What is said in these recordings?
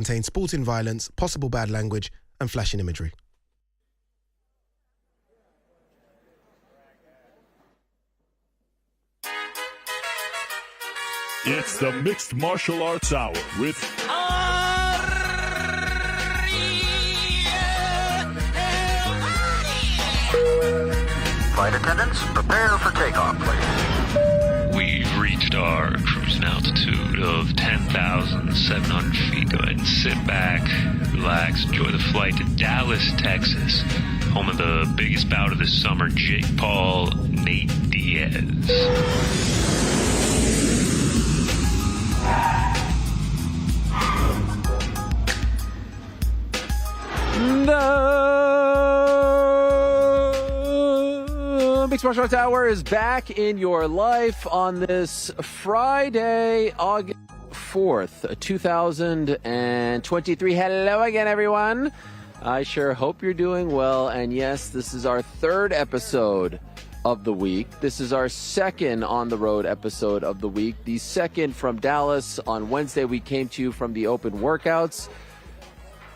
contains sporting violence, possible bad language, and flashing imagery. It's the Mixed Martial Arts Hour with Ariel Helwani. Flight attendants, prepare for takeoff, please. We've reached our cruising altitude of 10,700 feet. Go ahead and sit back, relax, enjoy the flight to Dallas, Texas, home of the biggest bout of the summer, Jake Paul, Nate Diaz. The Mixed Martial Arts Hour is back in your life on this Friday, August 4th, 2023. Hello again, everyone. I sure hope you're doing well. And yes, this is our third episode of the week. This is our second on-the-road episode of the week. The second from Dallas. On Wednesday, we came to you from the open workouts.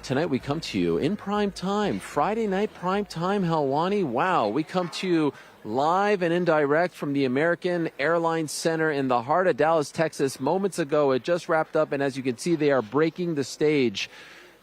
Tonight we come to you in prime time, Friday night prime time, Helwani. Wow, we come to you live and indirect from the American Airlines Center in the heart of Dallas, Texas. Moments ago, it just wrapped up, and as you can see, they are breaking the stage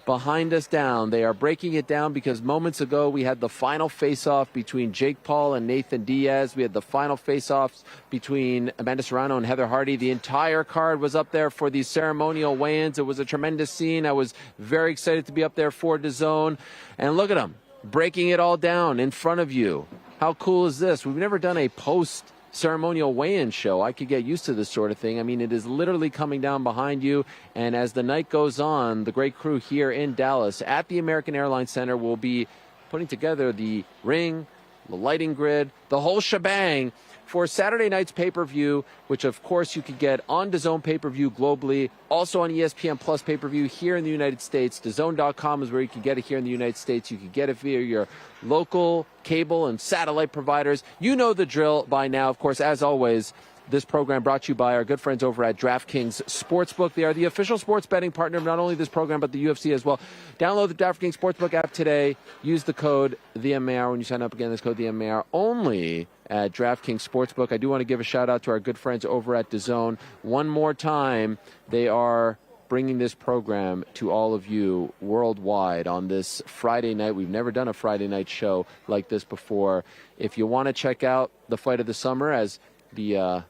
behind us down. They are breaking it down because moments ago we had the final face-off between Jake Paul and Nathan Diaz. We had the final face-offs between Amanda Serrano and Heather Hardy. The entire card was up there for the ceremonial weigh-ins. It was a tremendous scene. I was very excited to be up there for DAZN. And look at them, breaking it all down in front of you. How cool is this? We've never done a post-ceremonial weigh-in show. I could get used to this sort of thing. I mean, it is literally coming down behind you. And as the night goes on, the great crew here in Dallas at the American Airlines Center will be putting together the ring, the lighting grid, the whole shebang for Saturday night's pay-per-view, which, of course, you could get on DAZN pay-per-view globally, also on ESPN Plus pay-per-view here in the United States. DAZN.com is where you can get it here in the United States. You can get it via your local cable and satellite providers. You know the drill by now. Of course, as always, this program brought to you by our good friends over at DraftKings Sportsbook. They are the official sports betting partner of not only this program, but the UFC as well. Download the DraftKings Sportsbook app today. Use the code THEMAR when you sign up. Again, this code THEMAR only at DraftKings Sportsbook. I do want to give a shout-out to our good friends over at DAZN. One more time, they are bringing this program to all of you worldwide on this Friday night. We've never done a Friday night show like this before. If you want to check out the fight of the summer, as the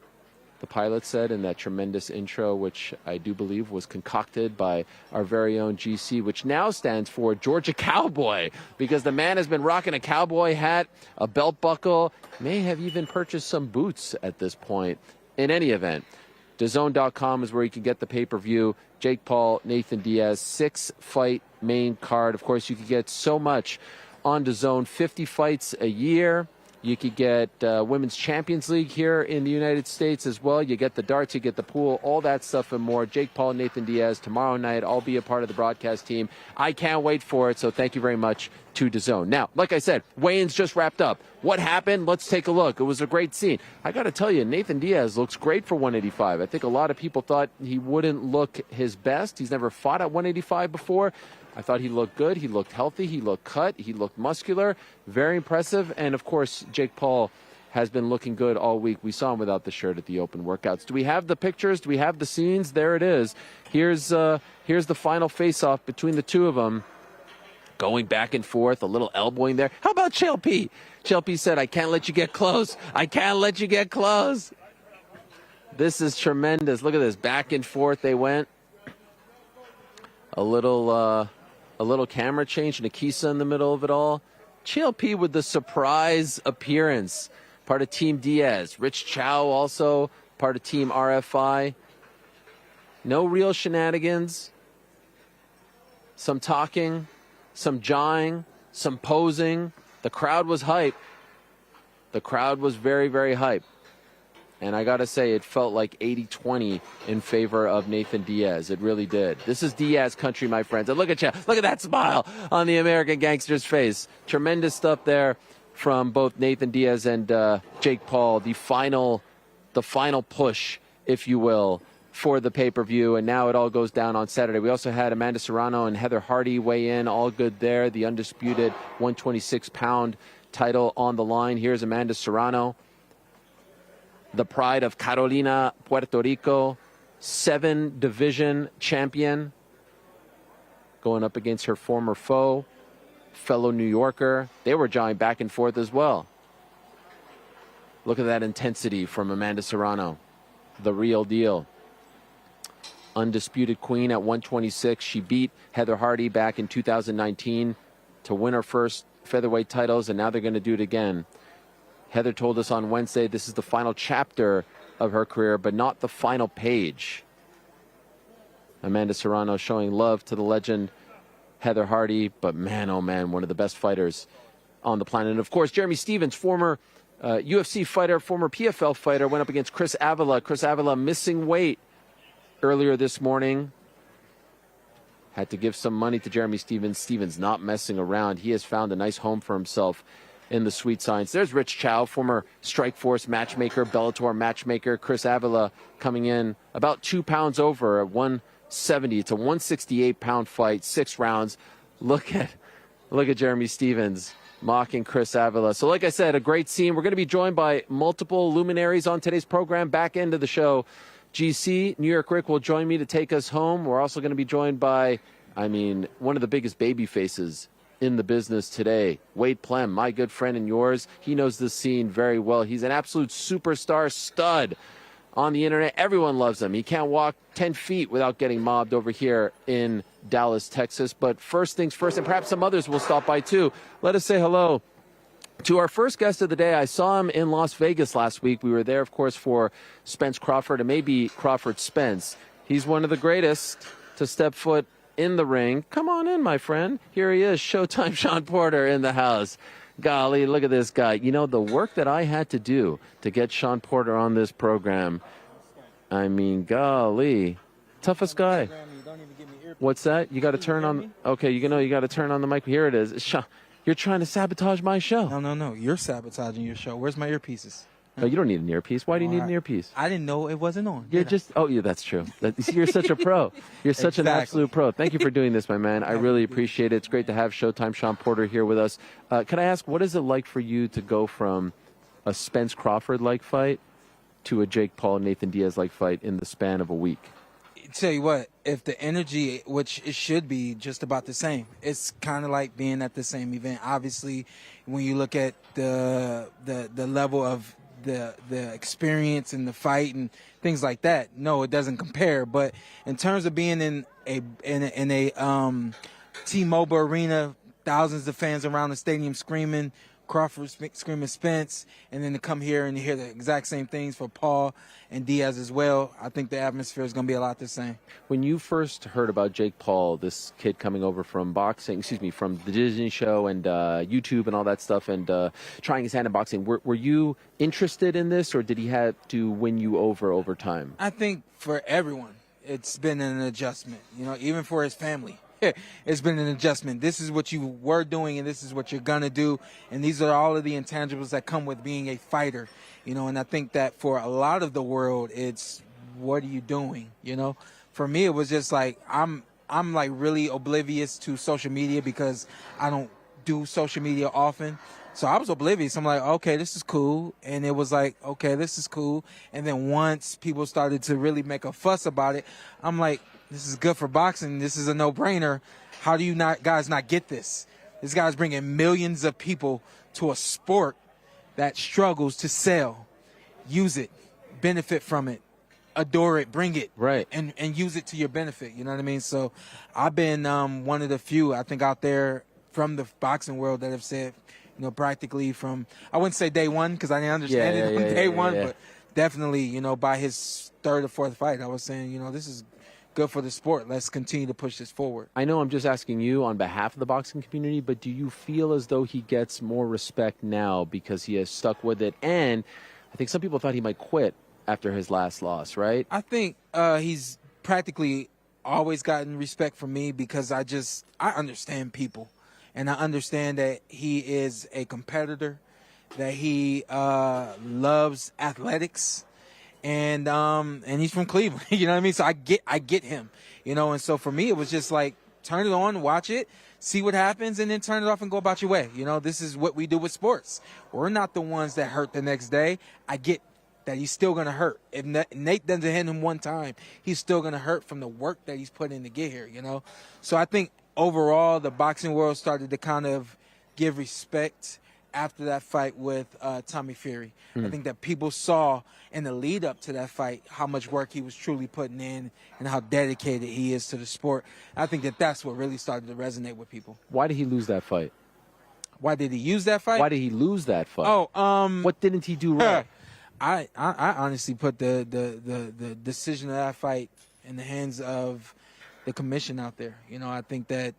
pilot said in that tremendous intro, which I do believe was concocted by our very own GC, which now stands for Georgia Cowboy, because the man has been rocking a cowboy hat, a belt buckle, may have even purchased some boots at this point. In any event, DAZN.com is where you can get the pay-per-view. Jake Paul, Nathan Diaz, 6-fight main card. Of course, you can get so much on DAZN, 50 fights a year. You could get Women's Champions League here in the United States as well. You get the darts, you get the pool, all that stuff and more. Jake Paul, Nathan Diaz, tomorrow night. I'll be a part of the broadcast team. I can't wait for it, so thank you very much to DAZN. Now, like I said, weigh-ins just wrapped up. What happened? Let's take a look. It was a great scene. I got to tell you, Nathan Diaz looks great for 185. I think a lot of people thought he wouldn't look his best. He's never fought at 185 before. I thought he looked good. He looked healthy. He looked cut. He looked muscular. Very impressive. And, of course, Jake Paul has been looking good all week. We saw him without the shirt at the open workouts. Do we have the pictures? Do we have the scenes? There it is. Here's the final face-off between the two of them. Going back and forth, a little elbowing there. How about Chael P? Chael P said, I can't let you get close. I can't let you get close. This is tremendous. Look at this. Back and forth they went. A little camera change, Nikisa in the middle of it all. Chael P with the surprise appearance. Part of Team Diaz. Rich Chow also part of Team RFI. No real shenanigans. Some talking, some jawing, some posing. The crowd was hype. The crowd was very, very hype. And I got to say, it felt like 80-20 in favor of Nathan Diaz. It really did. This is Diaz country, my friends. And look at you. Look at that smile on the American gangster's face. Tremendous stuff there from both Nathan Diaz and Jake Paul. The final push, if you will, for the pay-per-view, and now it all goes down on Saturday. We also had Amanda Serrano and Heather Hardy weigh in, all good there. The undisputed 126-pound title on the line. Here's Amanda Serrano, the pride of Carolina, Puerto Rico, 7-division champion, going up against her former foe, fellow New Yorker. They were jawing back and forth as well. Look at that intensity from Amanda Serrano, the real deal. Undisputed queen at 126. She beat Heather Hardy back in 2019 to win her first featherweight titles, and now they're going to do it again. Heather told us on Wednesday this is the final chapter of her career, but not the final page. Amanda Serrano showing love to the legend Heather Hardy, but man, oh man, one of the best fighters on the planet. And of course, Jeremy Stephens, former UFC fighter, former PFL fighter, went up against Chris Avila. Chris Avila missing weight earlier this morning. Had to give some money to Jeremy Stephens. Stephens not messing around. He has found a nice home for himself in the sweet science. There's Rich Chow, former Strikeforce matchmaker, Bellator matchmaker. Chris Avila coming in about 2 pounds over at 170. It's a 168-pound fight, 6 rounds. Look at Jeremy Stephens mocking Chris Avila. So like I said, a great scene. We're going to be joined by multiple luminaries on today's program. Back end of the show, GC, New York Rick will join me to take us home. We're also going to be joined by, one of the biggest baby faces in the business today, Wade Plem, my good friend and yours. He knows this scene very well. He's an absolute superstar stud on the internet. Everyone loves him. He can't walk 10 feet without getting mobbed over here in Dallas, Texas. But first things first, and perhaps some others will stop by too. Let us say hello to our first guest of the day. I saw him in Las Vegas last week. We were there, of course, for Spence Crawford, and maybe Crawford Spence. He's one of the greatest to step foot in the ring. Come on in, my friend. Here he is, Showtime Shawn Porter in the house. Golly, look at this guy. You know, the work that I had to do to get Shawn Porter on this program, golly. Toughest guy. What's that? You got to turn on. Okay, you got to turn on the mic. Here it is. Shawn, you're trying to sabotage my show. No. You're sabotaging your show. Where's my earpieces? No, you don't need an earpiece. Why do you need an earpiece? I didn't know it wasn't on. You're that's true. You're such a pro. You're such an absolute pro. Thank you for doing this, my man. I really appreciate it. It's great to have Showtime Shawn Porter here with us. Can I ask, what is it like for you to go from a Spence Crawford-like fight to a Jake Paul, Nathan Diaz-like fight in the span of a week? Tell you what, if the energy, which it should be just about the same, it's kind of like being at the same event. Obviously, when you look at the level of the experience and the fight and things like that, no, it doesn't compare. But in terms of being in a T-Mobile arena, thousands of fans around the stadium screaming, Crawford screaming Spence, and then to come here and hear the exact same things for Paul and Diaz as well, I think the atmosphere is going to be a lot the same. When you first heard about Jake Paul, this kid coming over from from the Disney show and YouTube and all that stuff, and trying his hand in boxing, were you interested in this, or did he have to win you over time? I think for everyone, it's been an adjustment, even for his family. It's been an adjustment. This is what you were doing, and this is what you're going to do. And these are all of the intangibles that come with being a fighter, and I think that for a lot of the world, it's what are you doing, For me, it was just like I'm like really oblivious to social media because I don't do social media often. So I was oblivious. I'm like, okay, this is cool. And it was like, okay, this is cool. And then once people started to really make a fuss about it, I'm like, this is good for boxing. This is a no-brainer. How do you guys not get this? This guy's bringing millions of people to a sport that struggles to sell. Use it. Benefit from it. Adore it. Bring it. Right. And use it to your benefit. You know what I mean? So I've been one of the few, I think, out there from the boxing world that have said, practically from, I wouldn't say day one because I didn't understand it on day one, but definitely, by his third or fourth fight, I was saying, this is good for the sport. Let's continue to push this forward. I know I'm just asking you on behalf of the boxing community, but do you feel as though he gets more respect now because he has stuck with it? And I think some people thought he might quit after his last loss, right? I think he's practically always gotten respect from me because I understand people. And I understand that he is a competitor, that he loves athletics, and he's from Cleveland. You know what I mean? So I get him. You know, and so for me, it was just like turn it on, watch it, see what happens, and then turn it off and go about your way. You know, this is what we do with sports. We're not the ones that hurt the next day. I get that he's still going to hurt. If Nate doesn't hit him one time, he's still going to hurt from the work that he's put in to get here, you know? So I think overall the boxing world started to kind of give respect after that fight with Tommy Fury. I think that people saw in the lead up to that fight how much work he was truly putting in and how dedicated he is to the sport. I think that that's what really started to resonate with people. Why did he lose that fight? Why did he use that fight? Why did he lose that fight? What didn't he do right? I honestly put the decision of that fight in the hands of the commission out there. You know, I think that.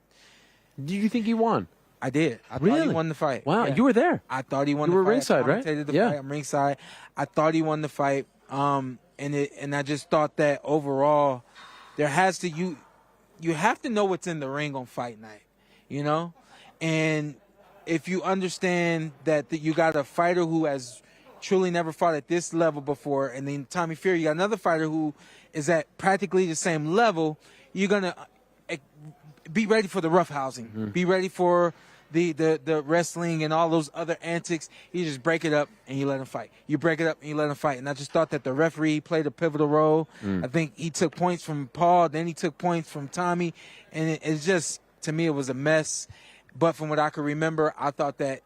Do you think he won? I did. I really? thought he won the fight. Wow, yeah. You were there. I thought he won you the fight. You were ringside, right? Yeah. I'm ringside. I thought he won the fight. And I just thought that overall, there has to you have to know what's in the ring on fight night, you know, and if you understand that you got a fighter who has truly never fought at this level before, and then Tommy Fury, you got another fighter who is at practically the same level, you're gonna be ready for the roughhousing, be ready for the wrestling and all those other antics. You just break it up and you let him fight. You break it up and you let him fight. And I just thought that the referee played a pivotal role. I think he took points from Paul, then he took points from Tommy, and it's just, to me, it was a mess. But from what I could remember, I thought that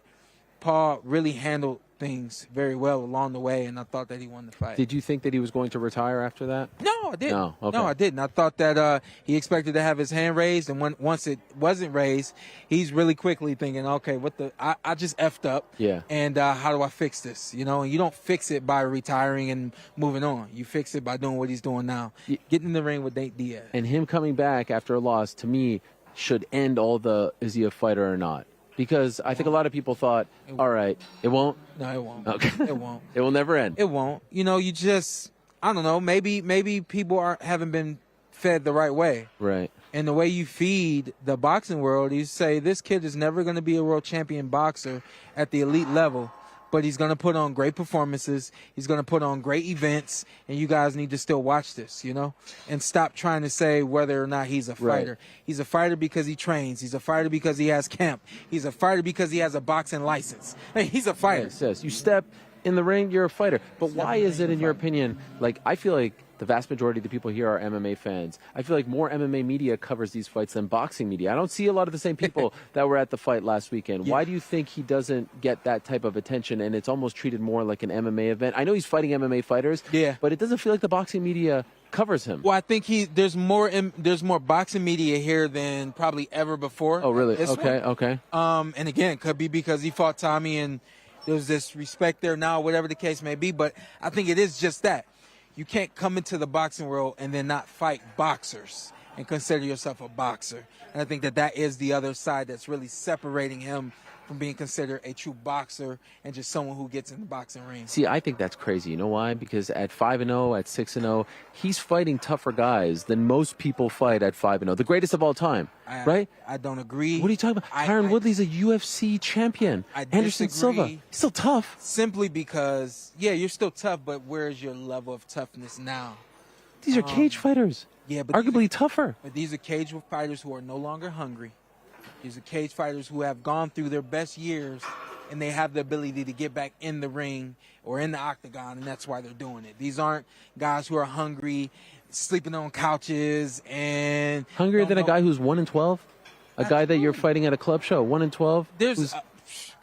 Paul really handled things very well along the way, and I thought that he won the fight. Did you think that he was going to retire after that? No, I didn't. No, okay. No, I didn't. I thought that he expected to have his hand raised, and once it wasn't raised, he's really quickly thinking, okay, I just effed up. Yeah. And how do I fix this? You know, and you don't fix it by retiring and moving on. You fix it by doing what he's doing now. Getting in the ring with Nate Diaz. And him coming back after a loss, to me, should end all the is he a fighter or not? Because I think a lot of people thought, all right, it won't? No, it won't. Okay. It won't. It will never end. It won't. You know, you just, I don't know, maybe people haven't been fed the right way. Right. And the way you feed the boxing world, you say this kid is never going to be a world champion boxer at the elite level, but he's going to put on great performances. He's going to put on great events, and you guys need to still watch this, you know, and stop trying to say whether or not he's a fighter. Right. He's a fighter because he trains. He's a fighter because he has camp. He's a fighter because he has a boxing license. I mean, he's a fighter. Yes. You step in the ring, you're a fighter. But why is it, in your opinion, like, I feel like the vast majority of the people here are MMA fans. I feel like more MMA media covers these fights than boxing media. I don't see a lot of the same people that were at the fight last weekend. Yeah. Why do you think he doesn't get that type of attention and it's almost treated more like an MMA event? I know he's fighting MMA fighters, but it doesn't feel like the boxing media covers him. Well, I think there's more boxing media here than probably ever before. Oh, really? Okay. And again, it could be because he fought Tommy and there's this respect there now, whatever the case may be. But I think it is just that. You can't come into the boxing world and then not fight boxers and consider yourself a boxer. And I think that is the other side that's really separating him from being considered a true boxer and just someone who gets in the boxing ring. See, I think that's crazy. You know why? Because at 5-0, at 6-0, he's fighting tougher guys than most people fight at 5-0. The greatest of all time, right? I don't agree. What are you talking about? Tyron Woodley's a UFC champion. Anderson Silva, he's still tough. Simply because, you're still tough, but where's your level of toughness now? These are cage fighters. Yeah, but arguably tougher. But these are cage fighters who are no longer hungry. These are cage fighters who have gone through their best years, and they have the ability to get back in the ring or in the octagon, and that's why they're doing it. These aren't guys who are hungry, sleeping on couches, and hungrier than a guy who's 1-12, a guy that you're fighting at a club show, 1-12. There's,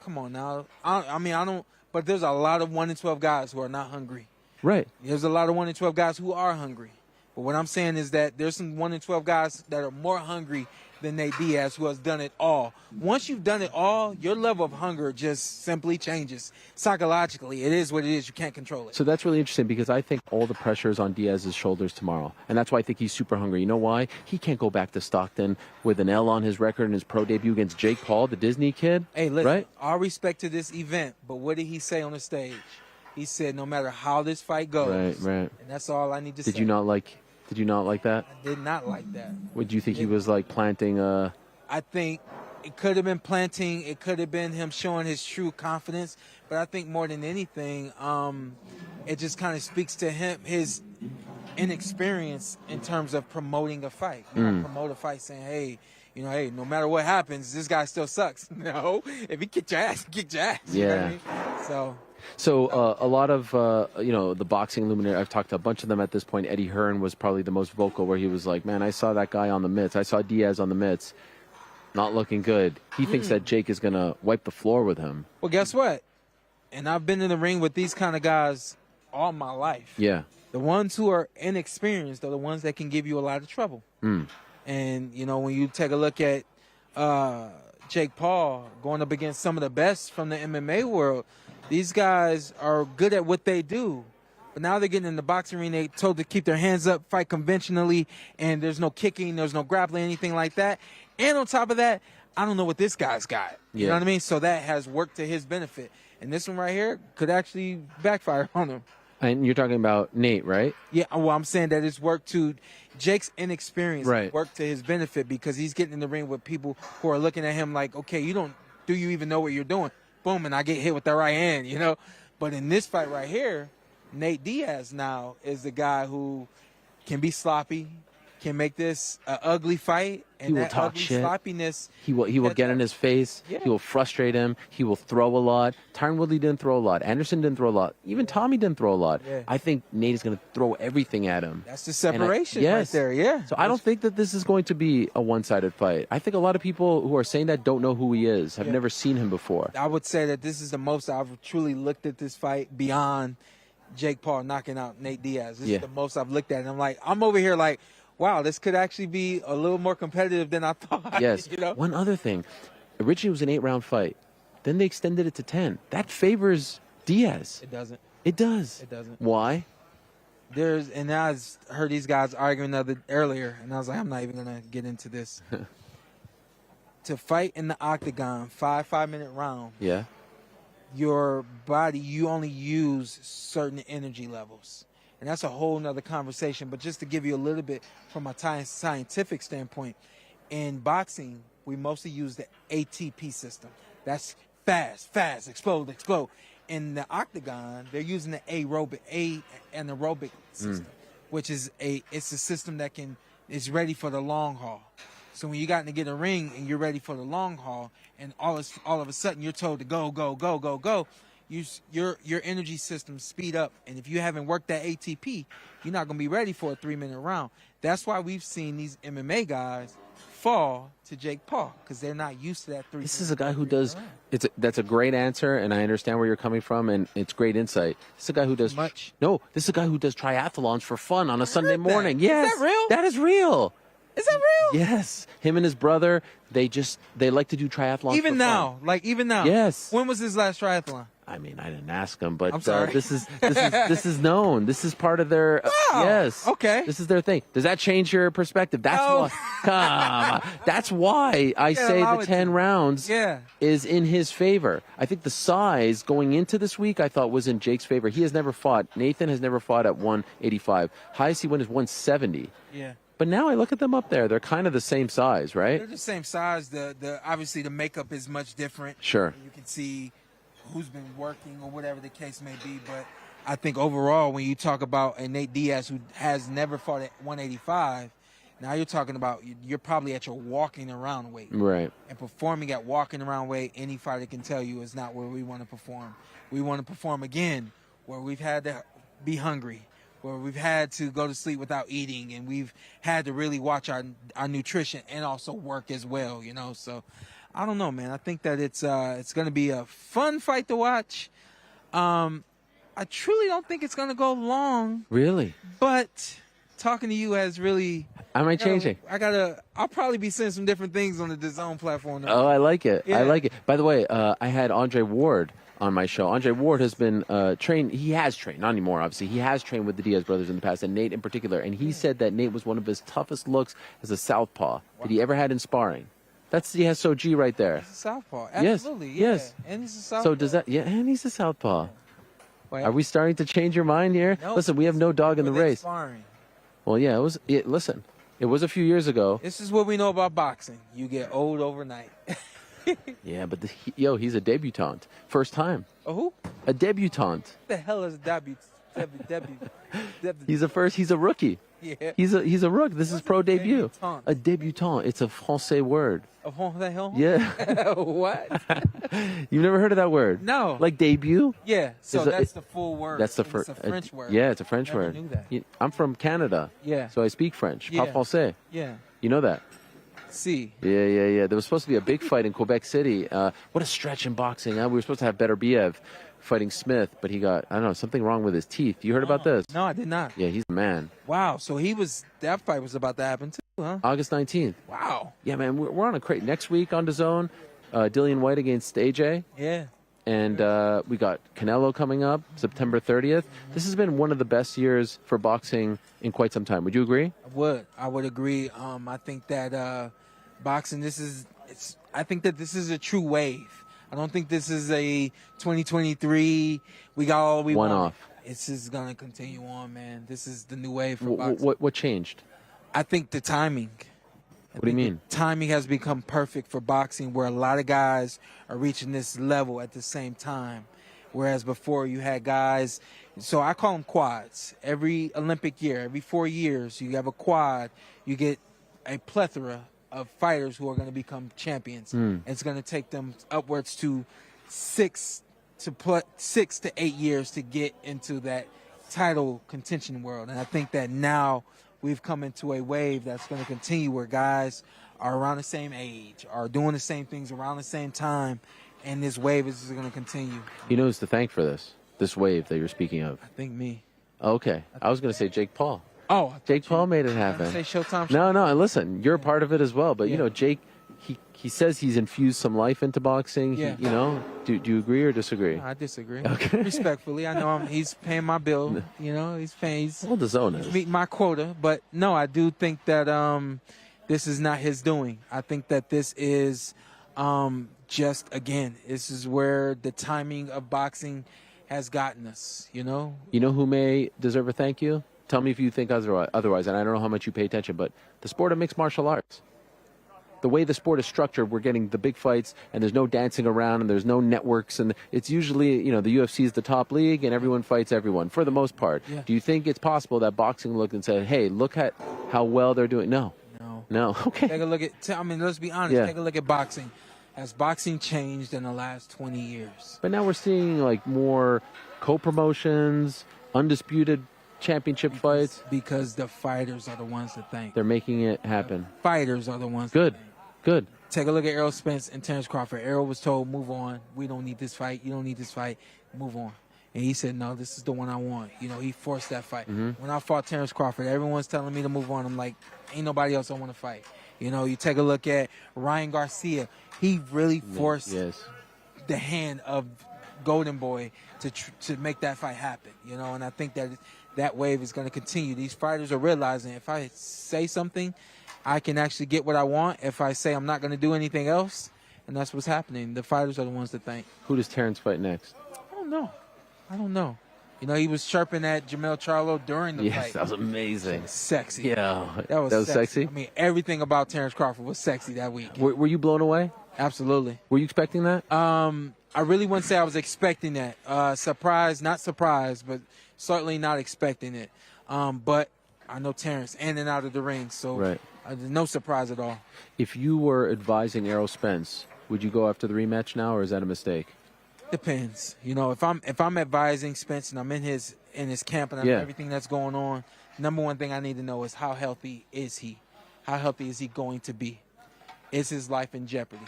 come on now. I don't. But there's a lot of 1-12 guys who are not hungry. Right. There's a lot of 1-12 guys who are hungry. But what I'm saying is that there's some 1-12 guys that are more hungry than Nate Diaz, who has done it all. Once you've done it all, your level of hunger just simply changes. Psychologically, it is what it is. You can't control it. So that's really interesting because I think all the pressure is on Diaz's shoulders tomorrow. And that's why I think he's super hungry. You know why? He can't go back to Stockton with an L on his record in his pro debut against Jake Paul, the Disney kid. Hey, listen, right? All respect to this event, but what did he say on the stage? He said, no matter how this fight goes. Right. And that's all I need to say. Did you not like that? I did not like that. Would you think he was like planting I think it could have been planting. It could have been him showing his true confidence. But I think more than anything, it just kind of speaks to him, his inexperience in terms of promoting a fight. You know, promote a fight saying, hey, hey, no matter what happens, this guy still sucks. No, if he kicked your ass, he kicked your ass. You know what I mean? So a lot of, the boxing luminary, I've talked to a bunch of them at this point. Eddie Hearn was probably the most vocal, where he was like, man, I saw that guy on the mitts. I saw Diaz on the mitts. Not looking good. He thinks that Jake is going to wipe the floor with him. Well, guess what? And I've been in the ring with these kind of guys all my life. Yeah. The ones who are inexperienced are the ones that can give you a lot of trouble. And, when you take a look at Jake Paul going up against some of the best from the MMA world, these guys are good at what they do. But now they're getting in the boxing ring. They're told to keep their hands up, fight conventionally, and there's no kicking, there's no grappling, anything like that. And on top of that, I don't know what this guy's got. You know what I mean? So that has worked to his benefit. And this one right here could actually backfire on him. And you're talking about Nate, right? Yeah, well, I'm saying that it's worked to Jake's inexperience, worked to his benefit, because he's getting in the ring with people who are looking at him like, okay, do you even know what you're doing? Boom, and I get hit with that right hand, But in this fight right here, Nate Diaz now is the guy who can be sloppy, can make this an ugly fight, and He will that talk ugly shit. sloppiness. He will get in his face. Yeah. He will frustrate him. He will throw a lot. Tyron Woodley didn't throw a lot. Anderson didn't throw a lot. Even Tommy didn't throw a lot. Yeah. I think Nate is going to throw everything at him. That's the separation yes. right there, yeah. So I don't think that this is going to be a one-sided fight. I think a lot of people who are saying that don't know who he is, have never seen him before. I would say that this is the most I've truly looked at this fight beyond Jake Paul knocking out Nate Diaz. This is the most I've looked at. And I'm over here like, wow, this could actually be a little more competitive than I thought. Yes. One other thing. Originally it was an 8-round fight. Then they extended it to 10. That favors Diaz. It doesn't. It does. It doesn't. Why? And I heard these guys arguing earlier, and I was like, I'm not even going to get into this. To fight in the octagon, 5-minute round, your body, you only use certain energy levels. And that's a whole nother conversation. But just to give you a little bit from a scientific standpoint, in boxing, we mostly use the ATP system. That's fast, explode. In the octagon, they're using the anaerobic system, which is it's a system that is ready for the long haul. So when you got to get a ring and you're ready for the long haul, and all of a sudden you're told to go, your energy system speed up, and if you haven't worked that ATP, you're not going to be ready for a 3-minute round. That's why we've seen these MMA guys fall to Jake Paul, because they're not used to that 3. This is a guy who does. That's a great answer, and I understand where you're coming from, and it's great insight. This is a guy who does much. No, this is a guy who does triathlons for fun on a Sunday morning. Yes, is that real? That is real. Is that real? Yes, him and his brother. They like to do triathlons. Even for now, fun. even now. Yes. When was his last triathlon? I mean, I didn't ask him, but I'm sorry. this is known. This is part of their. Wow. Yes. Okay. This is their thing. Does that change your perspective? That's No. why. Come on. That's why I say allow the it 10 to. rounds is in his favor. I think the size going into this week, I thought, was in Jake's favor. He has never fought. Nathan has never fought at 185. Highest he went is 170. Yeah. But now I look at them up there. They're kind of the same size, right? They're the same size. The obviously the makeup is much different. Sure. You can see who's been working or whatever the case may be. But I think overall, when you talk about a Nate Diaz who has never fought at 185, now you're talking about you're probably at your walking around weight. Right. And performing at walking around weight, any fighter can tell you is not where we want to perform. We want to perform again where we've had to be hungry, where we've had to go to sleep without eating, and we've had to really watch our nutrition and also work as well, So I don't know, man. I think that it's going to be a fun fight to watch. I truly don't think it's going to go long. Really? But talking to you has really... Am I changing? I'll probably be seeing some different things on the DAZN platform. Oh, I like it. Yeah. I like it. By the way, I had Andre Ward on my show. Andre Ward has been trained. He has trained, not anymore, obviously. He has trained with the Diaz brothers in the past, and Nate in particular. And he said that Nate was one of his toughest looks as a southpaw that he ever had in sparring. That's the SOG right there. He's a southpaw. Yes, Absolutely. yes. Yeah. And he's a southpaw. So does that? Yeah, and he's a southpaw. Wait. Are we starting to change your mind here? No, Listen, we have no dog in the Were they race. sparring? Well, yeah, listen, it was a few years ago. This is what we know about boxing. You get old overnight. Yeah, but he's a debutante. First time. Oh, who? A debutante. What the hell is a Debut. He's a rookie. Yeah. He's a rook. This is pro debut. Débutant? A débutant. It's a Francais word. Yeah. What? You've never heard of that word? No. Like debut? Yeah. So Is a- that's the full word. That's the And first. It's a French word. Yeah, it's a French Never word. knew that. I'm from Canada. Yeah. So I speak French. Yeah. Pas français. Yeah. You know that? See. Yeah. There was supposed to be a big fight in Quebec City. What a stretch in boxing. We were supposed to have Better Biev fighting Smith, but he got, I don't know, something wrong with his teeth. You heard about this? No, I did not. Yeah, he's the man. Wow. So that fight was about to happen too, huh? August 19th. Wow. Yeah, man, we're on a crate. Next week on DAZN, Dillian White against AJ. Yeah. And we got Canelo coming up September 30th. This has been one of the best years for boxing in quite some time. Would you agree? I would agree. I think that boxing, I think that this is a true wave. I don't think this is a 2023. We got all we One want. off. It's just gonna continue on, man. This is the new wave for boxing. What changed? I think the timing. What do you mean? Timing has become perfect for boxing, where a lot of guys are reaching this level at the same time. Whereas before you had guys, so I call them quads. Every Olympic year, every 4 years, you have a quad. You get a plethora of fighters who are going to become champions. It's going to take them upwards to 6 to 8 years to get into that title contention world. And I think that now we've come into a wave that's going to continue, where guys are around the same age, are doing the same things around the same time, and this wave is going to continue. You know who's to thank for this wave that you're speaking of? I think me. Okay. I was going to say Jake Paul. Oh, Jake Paul made it happen. Say Showtime. No, and listen, you're a part of it as well. But, you know, Jake, he says he's infused some life into boxing. Yeah. You know, do you agree or disagree? I disagree. Okay. Respectfully, I know he's paying my bill. You know, he's Well, the zone is. meeting my quota. But no, I do think that this is not his doing. I think that this is just, again, this is where the timing of boxing has gotten us. You know. You know who may deserve a thank you? Tell me if you think otherwise, and I don't know how much you pay attention, but the sport of mixed martial arts. The way the sport is structured, we're getting the big fights, and there's no dancing around, and there's no networks, and it's usually, you know, the UFC is the top league, and everyone fights everyone, for the most part. Yeah. Do you think it's possible that boxing looked and said, hey, look at how well they're doing? No. Okay. Take a look at, let's be honest, Yeah. take a look at boxing. Has boxing changed in the last 20 years? But now we're seeing, like, more co-promotions, undisputed championship fights. Because the fighters are the ones to thank. They're making it happen. Fighters are the ones to Good. thank. Good. Take a look at Errol Spence and Terrence Crawford. Errol was told, move on. We don't need this fight. You don't need this fight. Move on. And he said, no, this is the one I want. You know, he forced that fight. When I fought Terrence Crawford, everyone's telling me to move on. I'm like, ain't nobody else I want to fight. You know, you take a look at Ryan Garcia. He really forced the hand of Golden Boy to make that fight happen. You know, and I think that wave is going to continue. These fighters are realizing, if I say something, I can actually get what I want. If I say I'm not going to do anything else, and that's what's happening. The fighters are the ones to thank. Who does Terrence fight next? I don't know. You know, he was chirping at Jamel Charlo during the fight. Yes, that was amazing. Sexy. Yeah. That was sexy? I mean, everything about Terrence Crawford was sexy that week. Were you blown away? Absolutely. Were you expecting that? I really wouldn't say I was expecting that. Surprised, not surprised, but certainly not expecting it. But I know Terrence in and out of the ring, so no surprise at all. If you were advising Errol Spence, would you go after the rematch now, or is that a mistake? Depends. You know, if I'm advising Spence and I'm in his camp and I know everything that's going on, number one thing I need to know is how healthy is he? How healthy is he going to be? Is his life in jeopardy?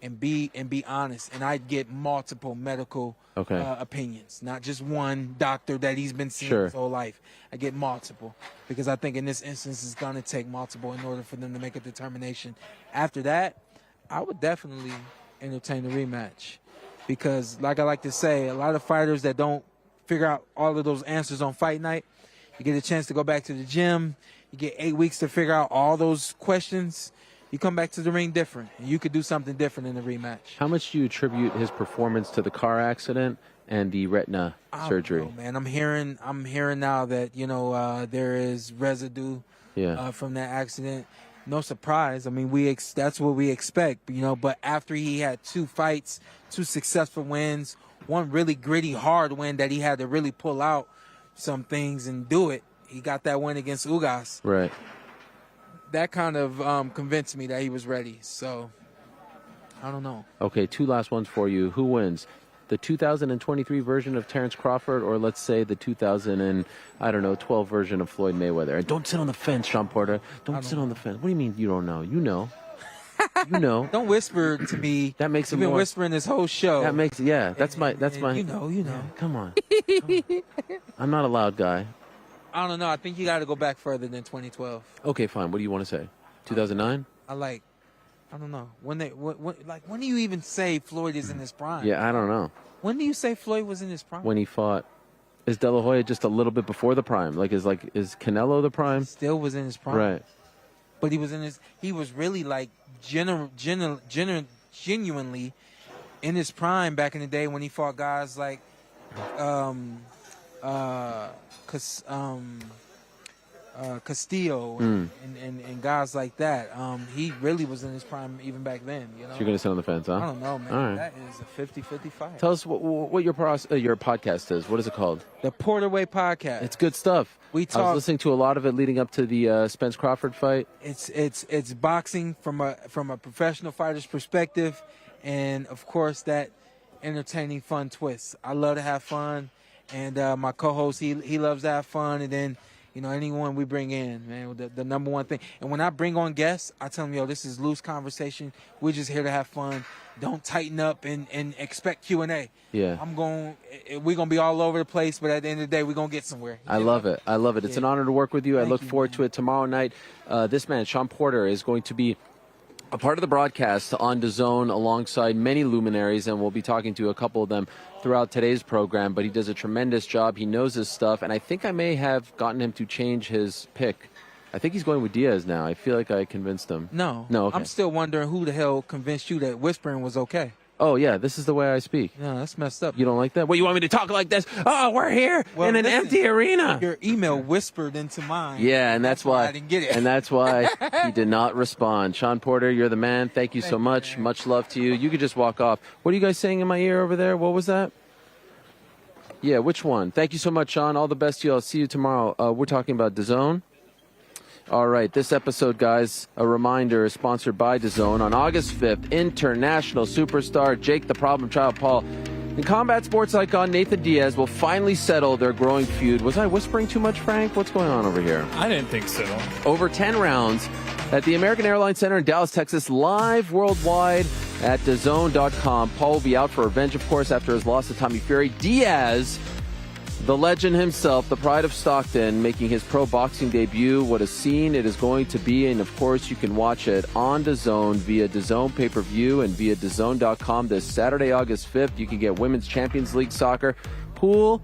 And be honest. And I'd get multiple medical opinions, not just one doctor that he's been seeing his whole life. I get multiple, because I think in this instance it's going to take multiple in order for them to make a determination. After that, I would definitely entertain the rematch, because like I like to say, a lot of fighters that don't figure out all of those answers on fight night, you get a chance to go back to the gym, you get 8 weeks to figure out all those questions. You come back to the ring different, and you could do something different in the rematch. How much do you attribute his performance to the car accident and the retina surgery? Know, man, I'm hearing now that there is residue from that accident. No surprise. I mean, that's what we expect, But after he had 2 fights, 2 successful wins, one really gritty, hard win that he had to really pull out, some things and do it. He got that win against Ugas. Right. That kind of convinced me that he was ready. So, I don't know. Okay, 2 last ones for you. Who wins? The 2023 version of Terrence Crawford, or let's say the 12 version of Floyd Mayweather? And don't sit on the fence, Shawn Porter. Don't sit on the fence. What do you mean you don't know? You know. You know. Don't whisper to me. That makes it You've been more. whispering this whole show. That makes That's my. You know. Come on. I'm not a loud guy. I don't know. I think you got to go back further than 2012. Okay, fine. What do you want to say? 2009? I don't know. When do you even say Floyd is in his prime? Yeah, I don't know. When do you say Floyd was in his prime? When he fought. Is De La Hoya just a little bit before the prime? Is Canelo the prime? Still was in his prime. Right. But he was really genuinely in his prime back in the day when he fought guys like Castillo and guys like that. He really was in his prime even back then. You know? So you're going to sit on the fence, huh? I don't know, man. All right. That is a 50-50 fight. Tell us what your podcast is. What is it called? The Porterway Podcast. It's good stuff. I We was talk. listening to a lot of it leading up to the Spence Crawford fight. It's boxing from a professional fighter's perspective, and of course that entertaining, fun twist. I love to have fun, and my co-host he loves to have fun, and then anyone we bring in, man, the number one thing. And when I bring on guests, I tell them, yo, this is loose conversation. We're just here to have fun. Don't tighten up and expect Q&A. Yeah. We're gonna be all over the place, but at the end of the day, we're gonna get somewhere. I love it. It's an honor to work with you. I look forward to it tomorrow night. This man, Shawn Porter, is going to be a part of the broadcast on DAZN alongside many luminaries, and we'll be talking to a couple of them throughout today's program, but he does a tremendous job. He knows his stuff, and I think I may have gotten him to change his pick. I think he's going with Diaz now. I feel like I convinced him. No. Okay. I'm still wondering who the hell convinced you that whispering was okay. Oh, yeah, this is the way I speak. No, that's messed up. You don't like that? Well, you want me to talk like this? Oh, we're here in an empty arena. Your email whispered into mine. Yeah, and that's why I didn't get it. And that's why he did not respond. Shawn Porter, you're the man. Thank you so much. Man. Much love to you. You could just walk off. What are you guys saying in my ear over there? What was that? Yeah, which one? Thank you so much, Shawn. All the best to you. I'll see you tomorrow. We're talking about DAZN. All right, this episode, guys, a reminder, is sponsored by DAZN. On August 5th, international superstar Jake the Problem Child Paul and combat sports icon Nathan Diaz will finally settle their growing feud. Was I whispering too much, Frank? What's going on over here? I didn't think so. Over 10 rounds at the American Airlines Center in Dallas, Texas, live worldwide at DAZN.com. Paul will be out for revenge, of course, after his loss to Tommy Fury. Diaz, the legend himself, the pride of Stockton, making his pro boxing debut. What a scene it is going to be. And, of course, you can watch it on DAZN via DAZN pay-per-view and via DAZN.com this Saturday, August 5th. You can get Women's Champions League soccer, pool,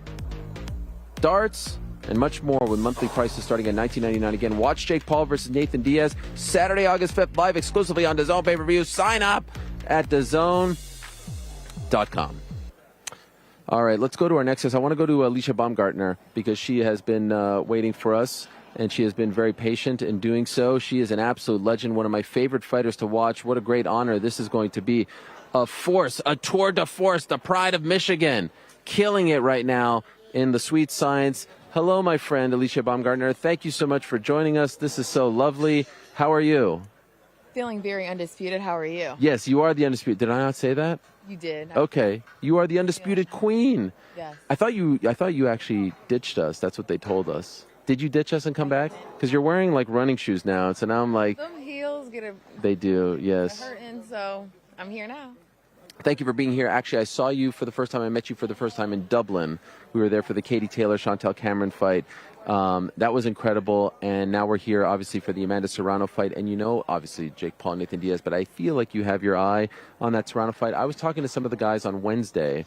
darts, and much more with monthly prices starting at $19.99. Again, watch Jake Paul versus Nathan Diaz Saturday, August 5th, live exclusively on DAZN pay-per-view. Sign up at DAZN.com. All right, let's go to our next guest. I want to go to Alycia Baumgardner because she has been waiting for us, and she has been very patient in doing so. She is an absolute legend, one of my favorite fighters to watch. What a great honor this is going to be. A force, a tour de force, the pride of Michigan, killing it right now in the sweet science. Hello, my friend, Alycia Baumgardner. Thank you so much for joining us. This is so lovely. How are you? Feeling very undisputed. How are you? Yes, you are the undisputed. Did I not say that? You did. Okay. You are the undisputed queen. Yes. I thought you actually ditched us. That's what they told us. Did you ditch us and come back? Because you're wearing like running shoes now. So now I'm like. Some heels get They do, yes. hurting, so I'm here now. Thank you for being here. Actually, I saw you for the first time. I met you for the first time in Dublin. We were there for the Katie Taylor-Chantel Cameron fight. That was incredible. And now we're here, obviously, for the Amanda Serrano fight. And you know, obviously, Jake Paul, Nathan Diaz. But I feel like you have your eye on that Serrano fight. I was talking to some of the guys on Wednesday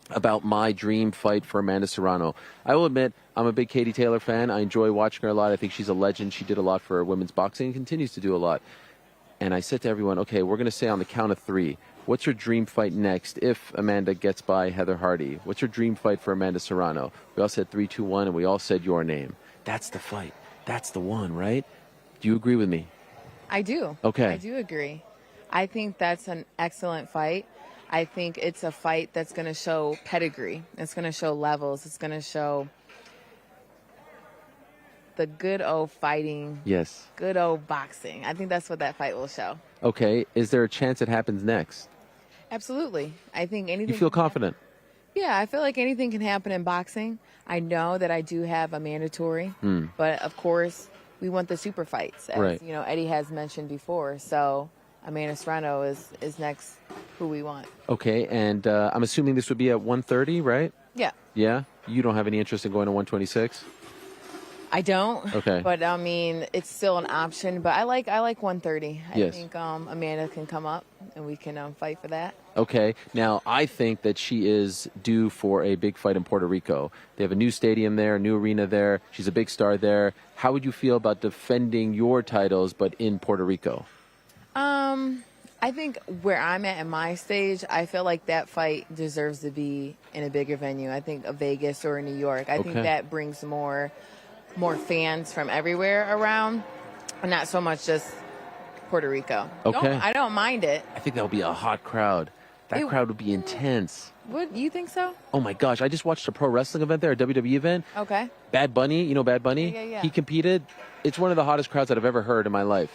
about my dream fight for Amanda Serrano. I will admit, I'm a big Katie Taylor fan. I enjoy watching her a lot. I think she's a legend. She did a lot for women's boxing and continues to do a lot. And I said to everyone, okay, we're going to say on the count of 3. What's your dream fight next if Amanda gets by Heather Hardy? What's your dream fight for Amanda Serrano? We all said 3, 2, 1, and we all said your name. That's the fight. That's the one, right? Do you agree with me? I do. Okay. I do agree. I think that's an excellent fight. I think it's a fight that's going to show pedigree. It's going to show levels. It's going to show the good old fighting, Yes. good old boxing. I think that's what that fight will show. Okay. Is there a chance it happens next? Absolutely. I think anything. You feel can happen. confident? Yeah, I feel like anything can happen in boxing. I know that I do have a mandatory, but of course, we want the super fights, as Right. Eddie has mentioned before. So Amanda Serrano is next who we want. Okay. And I'm assuming this would be at 130, right? Yeah. Yeah? You don't have any interest in going to 126? I don't. Okay. But I mean, it's still an option. But I like 130. I Yes. think Amanda can come up and we can fight for that. Okay. Now, I think that she is due for a big fight in Puerto Rico. They have a new stadium there, a new arena there. She's a big star there. How would you feel about defending your titles, but in Puerto Rico? I think where I'm at in my stage, I feel like that fight deserves to be in a bigger venue. I think a Vegas or New York. I think that brings more fans from everywhere around, and not so much just Puerto Rico. Okay. I don't mind it. I think that would be a hot crowd. That crowd would be intense. What, you think so? Oh my gosh, I just watched a pro wrestling event there, a WWE event. Okay. Bad Bunny, you know Bad Bunny? Yeah. He competed. It's one of the hottest crowds that I've ever heard in my life.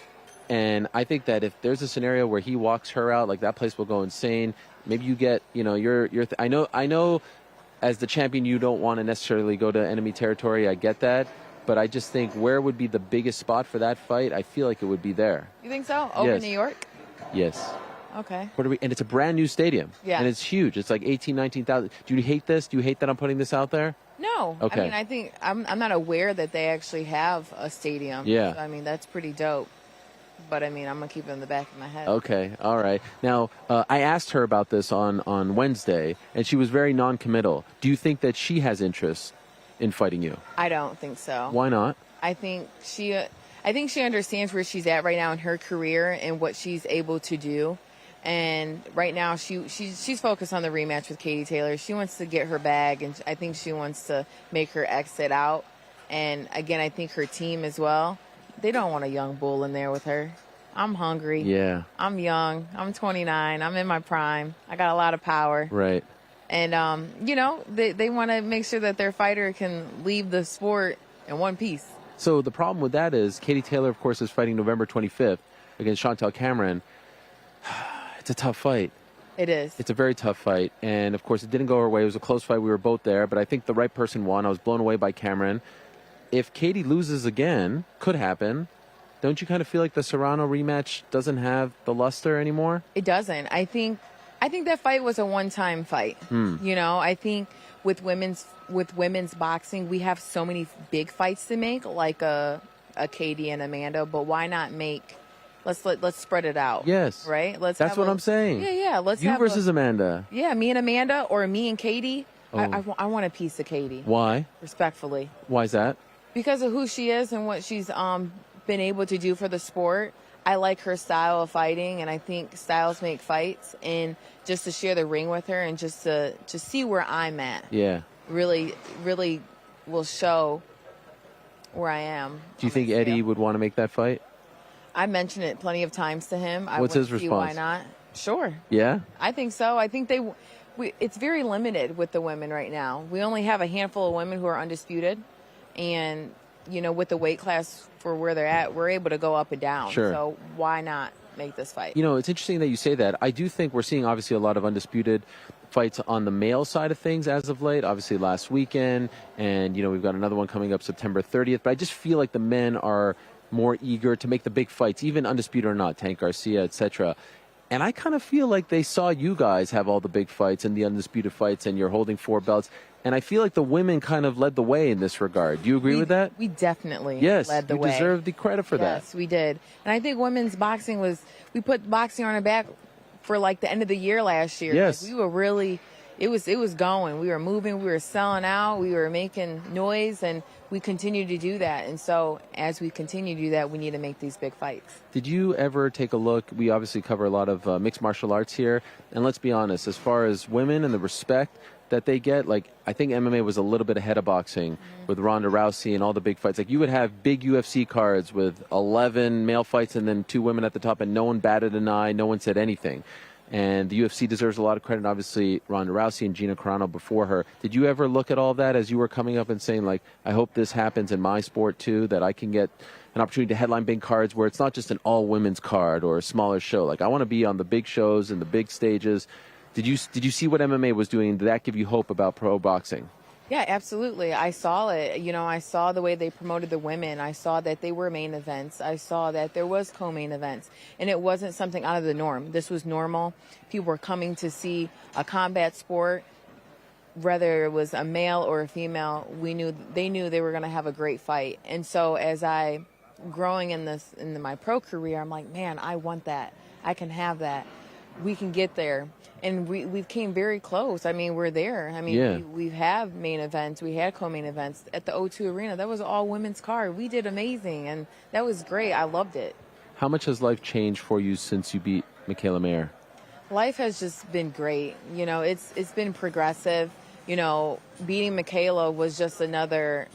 And I think that if there's a scenario where he walks her out, like that place will go insane. Maybe you get, I know as the champion you don't want to necessarily go to enemy territory. I get that. But I just think where would be the biggest spot for that fight? I feel like it would be there. You think so? Over Yes. New York? Yes. Okay. And it's a brand new stadium. Yeah. And it's huge. It's like 19,000. Do you hate this? Do you hate that I'm putting this out there? No. Okay. I mean, I think I'm not aware that they actually have a stadium. Yeah. So, I mean, that's pretty dope. But I mean, I'm gonna keep it in the back of my head. Okay, all right. Now, I asked her about this on Wednesday, and she was very non-committal. Do you think that she has interest in fighting you? I don't think so. Why not? I think she understands where she's at right now in her career and what she's able to do. And right now, she's focused on the rematch with Katie Taylor. She wants to get her bag, and I think she wants to make her exit out. And again, I think her team as well. They don't want a young bull in there with her. I'm hungry. Yeah. I'm young. I'm 29. I'm in my prime. I got a lot of power. Right. And, they want to make sure that their fighter can leave the sport in one piece. So the problem with that is Katie Taylor, of course, is fighting November 25th against Chantel Cameron. It's a tough fight. It is. It's a very tough fight. And, of course, it didn't go her way. It was a close fight. We were both there. But I think the right person won. I was blown away by Cameron. If Katie loses again, could happen, don't you kind of feel like the Serrano rematch doesn't have the luster anymore? It doesn't. I think that fight was a one-time fight. I think with women's boxing, we have so many big fights to make, like a Katie and Amanda. But why not make? Let's spread it out. Yes. Right. That's what I'm saying. Yeah. Let's you have versus Amanda. Yeah, me and Amanda, or me and Katie. I want a piece of Katie. Why? Respectfully. Why is that? Because of who she is and what she's been able to do for the sport. I like her style of fighting, and I think styles make fights. And just to share the ring with her and just to see where I'm at. Yeah. Really, really will show where I am. Do you think Eddie would want to make that fight? I mentioned it plenty of times to him. What's his See response? why not? Sure. Yeah? I think so. I think it's very limited with the women right now. We only have a handful of women who are undisputed. And, with the weight class for where they're at, we're able to go up and down. Sure. So why not make this fight? It's interesting that you say that. I do think we're seeing, obviously, a lot of undisputed fights on the male side of things as of late. Obviously, last weekend. And, we've got another one coming up September 30th. But I just feel like the men are more eager to make the big fights, even undisputed or not, Tank Garcia, etc. And I kind of feel like they saw you guys have all the big fights and the undisputed fights, and you're holding 4 belts. And I feel like the women kind of led the way in this regard. Do you agree with that? We definitely led the you way. Yes, you deserve the credit for that. Yes, we did. And I think women's boxing we put boxing on our back for like the end of the year last year. Yes. Like, we were really, it was going. We were moving, we were selling out, we were making noise, and we continue to do that. And so as we continue to do that, we need to make these big fights. Did you ever take a look? We obviously cover a lot of mixed martial arts here. And let's be honest, as far as women and the respect that they get, like, I think MMA was a little bit ahead of boxing with Ronda Rousey and all the big fights. Like, you would have big UFC cards with 11 male fights and then 2 women at the top, and no one batted an eye, no one said anything. And the UFC deserves a lot of credit. Obviously, Ronda Rousey and Gina Carano before her. Did you ever look at all that as you were coming up and saying, like, I hope this happens in my sport too, that I can get an opportunity to headline big cards where it's not just an all-women's card or a smaller show? Like, I want to be on the big shows and the big stages. Did you see what MMA was doing? Did that give you hope about pro boxing? Yeah, absolutely. I saw it. You know, I saw the way they promoted the women. I saw that they were main events. I saw that there was co-main events. And it wasn't something out of the norm. This was normal. People were coming to see a combat sport. Whether it was a male or a female, they knew they were going to have a great fight. And so as I growing in my pro career, I'm like, man, I want that. I can have that. We can get there. And we came very close. I mean, we're there. I mean, we have main events. We had co-main events at the O2 Arena. That was all women's card. We did amazing, and that was great. I loved it. How much has life changed for you since you beat Michaela Mayer? Life has just been great. You know, it's been progressive. You know, beating Michaela was just another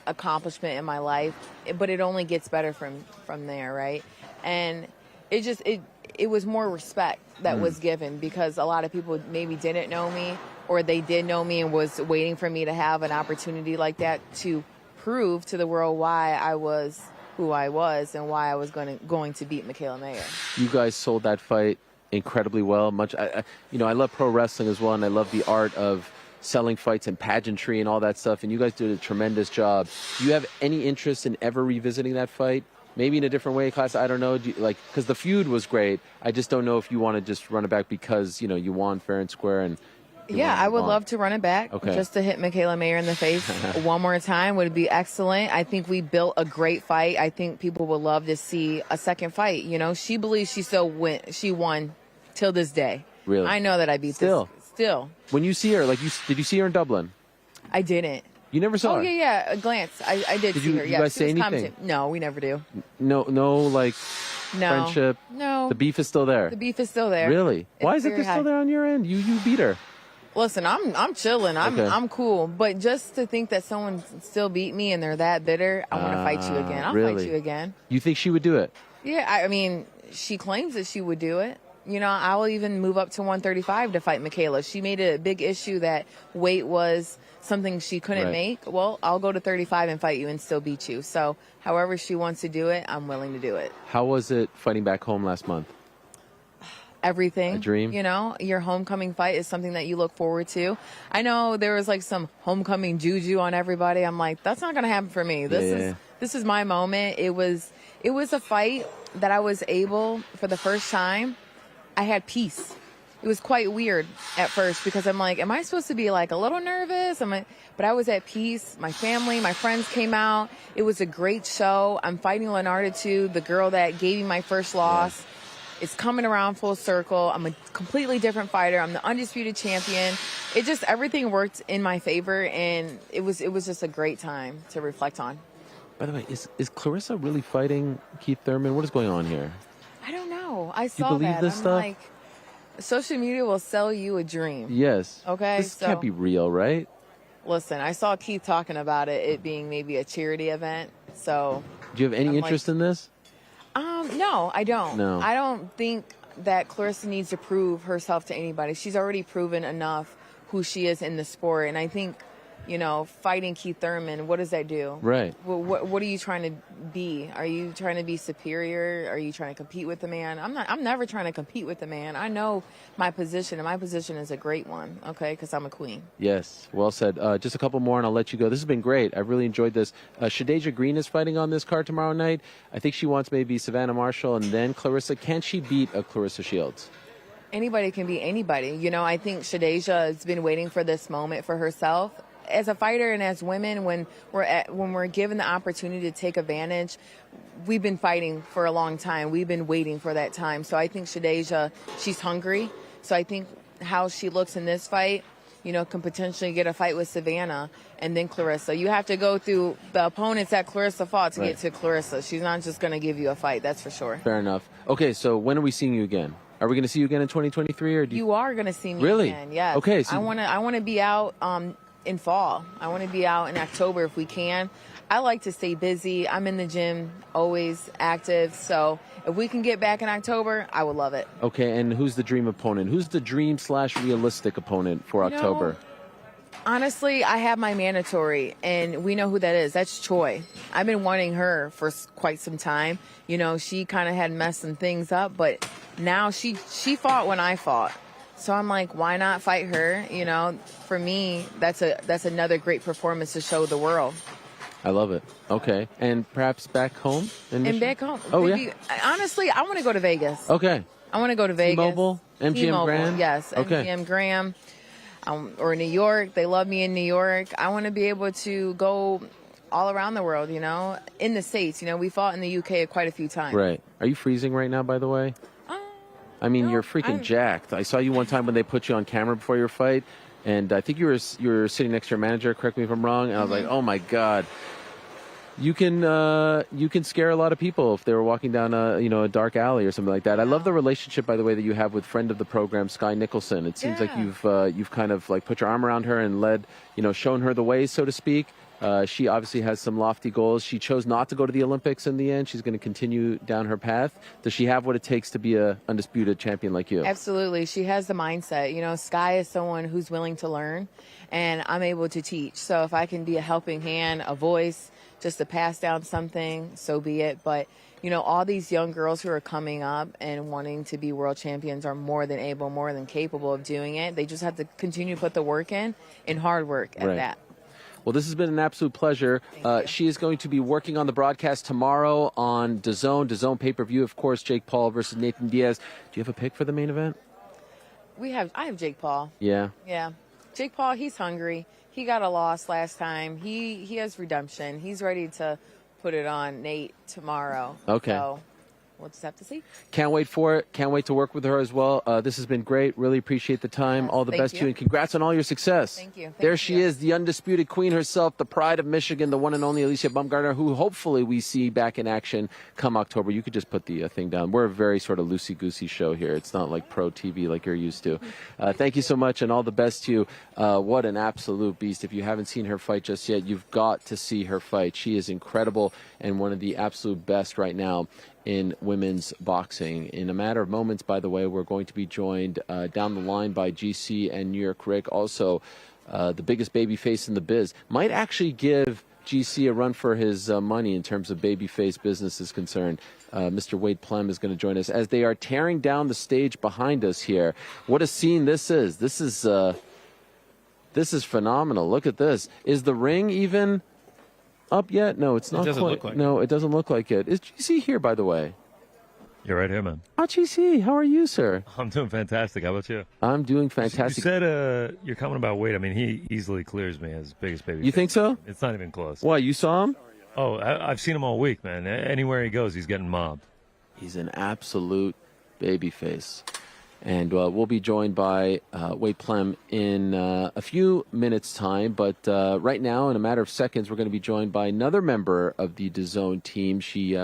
accomplishment in my life, but it only gets better from there, right? And it was more respect that was given, because a lot of people maybe didn't know me, or they did know me and was waiting for me to have an opportunity like that to prove to the world why I was who I was and why I was going to beat Michaela Mayer. You guys sold that fight incredibly well. I love pro wrestling as well, and I love the art of selling fights and pageantry and all that stuff, and you guys did a tremendous job. Do you have any interest in ever revisiting that fight? Maybe in a different way, class. I don't know. Because the feud was great. I just don't know if you want to just run it back because, you won fair and square. And I would love to run it back just to hit Michaela Mayer in the face one more time would be excellent. I think we built a great fight. I think people would love to see a second fight. You know, she believes she won till this day. Really? I know that I beat this. Still. When you see her, did you see her in Dublin? I didn't. You never saw her? Oh, yeah, a glance. I did see her. Did you guys say anything? No, we never do. No, friendship? No. The beef is still there? The beef is still there. Really? Why is it still there on your end? You beat her. Listen, I'm chilling. I'm cool. But just to think that someone still beat me and they're that bitter, I want to fight you again. I'll fight you again. You think she would do it? Yeah, I mean, she claims that she would do it. You know, I'll even move up to 135 to fight Michaela. She made it a big issue that weight was something she couldn't make. Well, I'll go to 35 and fight you and still beat you. So however she wants to do it, I'm willing to do it. How was it fighting back home last month? Everything. A dream? You know, your homecoming fight is something that you look forward to. I know there was like some homecoming juju on everybody. I'm like, that's not going to happen for me. This is my moment. It was a fight that I was able, for the first time, I had peace. It was quite weird at first because I'm like, am I supposed to be like a little nervous? But I was at peace. My family, my friends came out. It was a great show. I'm fighting Leonardo too, the girl that gave me my first loss. Yeah. It's coming around full circle. I'm a completely different fighter. I'm the undisputed champion. Everything worked in my favor, and it was just a great time to reflect on. By the way, is Clarissa really fighting Keith Thurman? What is going on here? I don't know. I saw you believe that. This I'm stuff? like, social media will sell you a dream. Yes. Okay. This can't be real, right? Listen, I saw Keith talking about it being maybe a charity event. So. Do you have any interest in this? No, I don't. No. I don't think that Clarissa needs to prove herself to anybody. She's already proven enough who she is in the sport, and I think, fighting Keith Thurman, what does that do? Right. What are you trying to be? Are you trying to be superior? Are you trying to compete with the man? I'm never trying to compete with the man. I know my position, and my position is a great one, okay, because I'm a queen. Yes, well said. Just a couple more, and I'll let you go. This has been great. I've really enjoyed this. Shadeja Green is fighting on this card tomorrow night. I think she wants maybe Savannah Marshall and then Clarissa. Can she beat a Clarissa Shields? Anybody can beat anybody. I think Shadeja has been waiting for this moment for herself. As a fighter and as women, when we're given the opportunity to take advantage, we've been fighting for a long time. We've been waiting for that time. So I think Shadeja, she's hungry. So I think how she looks in this fight, can potentially get a fight with Savannah and then Clarissa. You have to go through the opponents that Clarissa fought to get to Clarissa. She's not just going to give you a fight, that's for sure. Fair enough. Okay, so when are we seeing you again? Are we going to see you again in 2023? Or you are going to see me really? Again, yes. Okay. So I want to be out in fall. I want to be out in October if we can. I like to stay busy. I'm in the gym, always active. So if we can get back in October, I would love it. Okay, and who's the dream opponent? Who's the dream/realistic opponent for October? Honestly, I have my mandatory, and we know who that is. That's Choi. I've been wanting her for quite some time. You know, she kind of had messed some things up, but now she fought when I fought. So I'm like, why not fight her? You know, for me, that's another great performance to show the world. I love it. Okay, and perhaps back home? And back home. Oh, maybe, yeah? Honestly, I want to go to Vegas. Okay. I want to go to Vegas. T-Mobile? MGM T-Mobile, Grand? yes, Okay. MGM Grand. Or New York. They love me in New York. I want to be able to go all around the world, you know, in the States. You know, we fought in the UK quite a few times. Right. Are you freezing right now, by the way? I mean, no, you're freaking jacked. I saw you one time when they put you on camera before your fight, and I think you were sitting next to your manager. Correct me if I'm wrong. And I was like, oh my god. You can scare a lot of people if they were walking down a dark alley or something like that. I love the relationship, by the way, that you have with friend of the program, Sky Nicholson. It seems like you've kind of like put your arm around her and shown her the way, so to speak. She obviously has some lofty goals. She chose not to go to the Olympics in the end. She's going to continue down her path. Does she have what it takes to be a undisputed champion like you? Absolutely. She has the mindset. You know, Sky is someone who's willing to learn, and I'm able to teach. So if I can be a helping hand, a voice, just to pass down something, so be it. But, you know, all these young girls who are coming up and wanting to be world champions are more than able, more than capable of doing it. They just have to continue to put the work in and hard work at that. Well, this has been an absolute pleasure. She is going to be working on the broadcast tomorrow on DAZN pay-per-view. Of course, Jake Paul versus Nathan Diaz. Do you have a pick for the main event? I have Jake Paul. Yeah. Yeah. Jake Paul, he's hungry. He got a loss last time. He has redemption. He's ready to put it on Nate tomorrow. Okay. So we'll just have to see. Can't wait for it. Can't wait to work with her as well. This has been great. Really appreciate the time. All the best to you, and congrats on all your success. Thank you. There she is, the undisputed queen herself, the pride of Michigan, the one and only Alycia Baumgardner, who hopefully we see back in action come October. You could just put the thing down. We're a very sort of loosey-goosey show here. It's not like pro TV like you're used to. Thank you so much, and all the best to you. What an absolute beast. If you haven't seen her fight just yet, you've got to see her fight. She is incredible and one of the absolute best right now in women's boxing. In a matter of moments, by the way, we're going to be joined down the line by GC and New York Rick, also the biggest babyface in the biz. Might actually give GC a run for his money in terms of babyface business is concerned. Mr. Wade Plem is going to join us as they are tearing down the stage behind us here. What a scene this is. This is phenomenal. Look at this. Is the ring even up yet? No, it's not. It doesn't look like no, it doesn't look like it. Is GC here, by the way? You're right here, man. Oh, GC, how are you, sir? I'm doing fantastic. How about you? I'm doing fantastic. You said you're coming about Wade. I mean, he easily clears me as biggest baby. You think so? It's not even close. Why, you saw him? Oh, I've seen him all week, man. Anywhere he goes, he's getting mobbed. He's an absolute babyface. And we'll be joined by Wade Plem in a few minutes' time. But right now, in a matter of seconds, we're going to be joined by another member of the DAZN team. She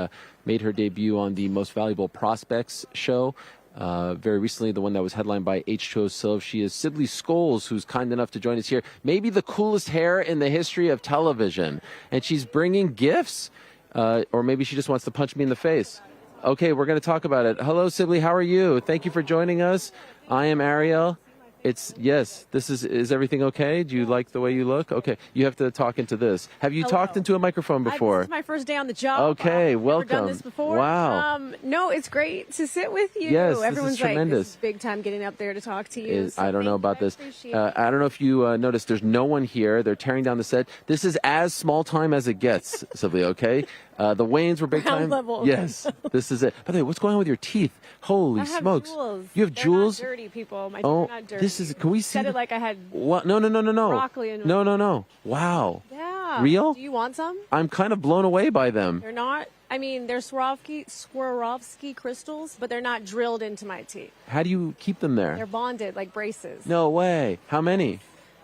made her debut on the Most Valuable Prospects show very recently, the one that was headlined by H2O Silv. She is Sibley Scoles, who's kind enough to join us here. Maybe the coolest hair in the history of television. And she's bringing gifts. Or maybe she just wants to punch me in the face. Okay, we're going to talk about it. Hello, Sibley. How are you? Thank you for joining us. I am Ariel. Is everything okay? Do you like the way you look? Okay, you have to talk into this. Have you talked into a microphone before? This is my first day on the job. Okay, welcome. Never done this before. Wow. No, it's great to sit with you. Yes, Everyone's this is tremendous. Like, this is big time getting up there to talk to you. I don't know about this. I don't know if you noticed, there's no one here. They're tearing down the set. This is as small time as it gets, Sibley, okay? The Waynes were big time. Level. Yes, this is it. By the way, what's going on with your teeth? Holy smokes. Jewels. You have They're jewels? Not dirty, people. My teeth are not dirty. Can we see? Said it like I had what? No. broccoli and No. Wow. Yeah. Real? Do you want some? I'm kind of blown away by them. They're not. I mean, they're Swarovski crystals, but they're not drilled into my teeth. How do you keep them there? They're bonded like braces. No way. How many?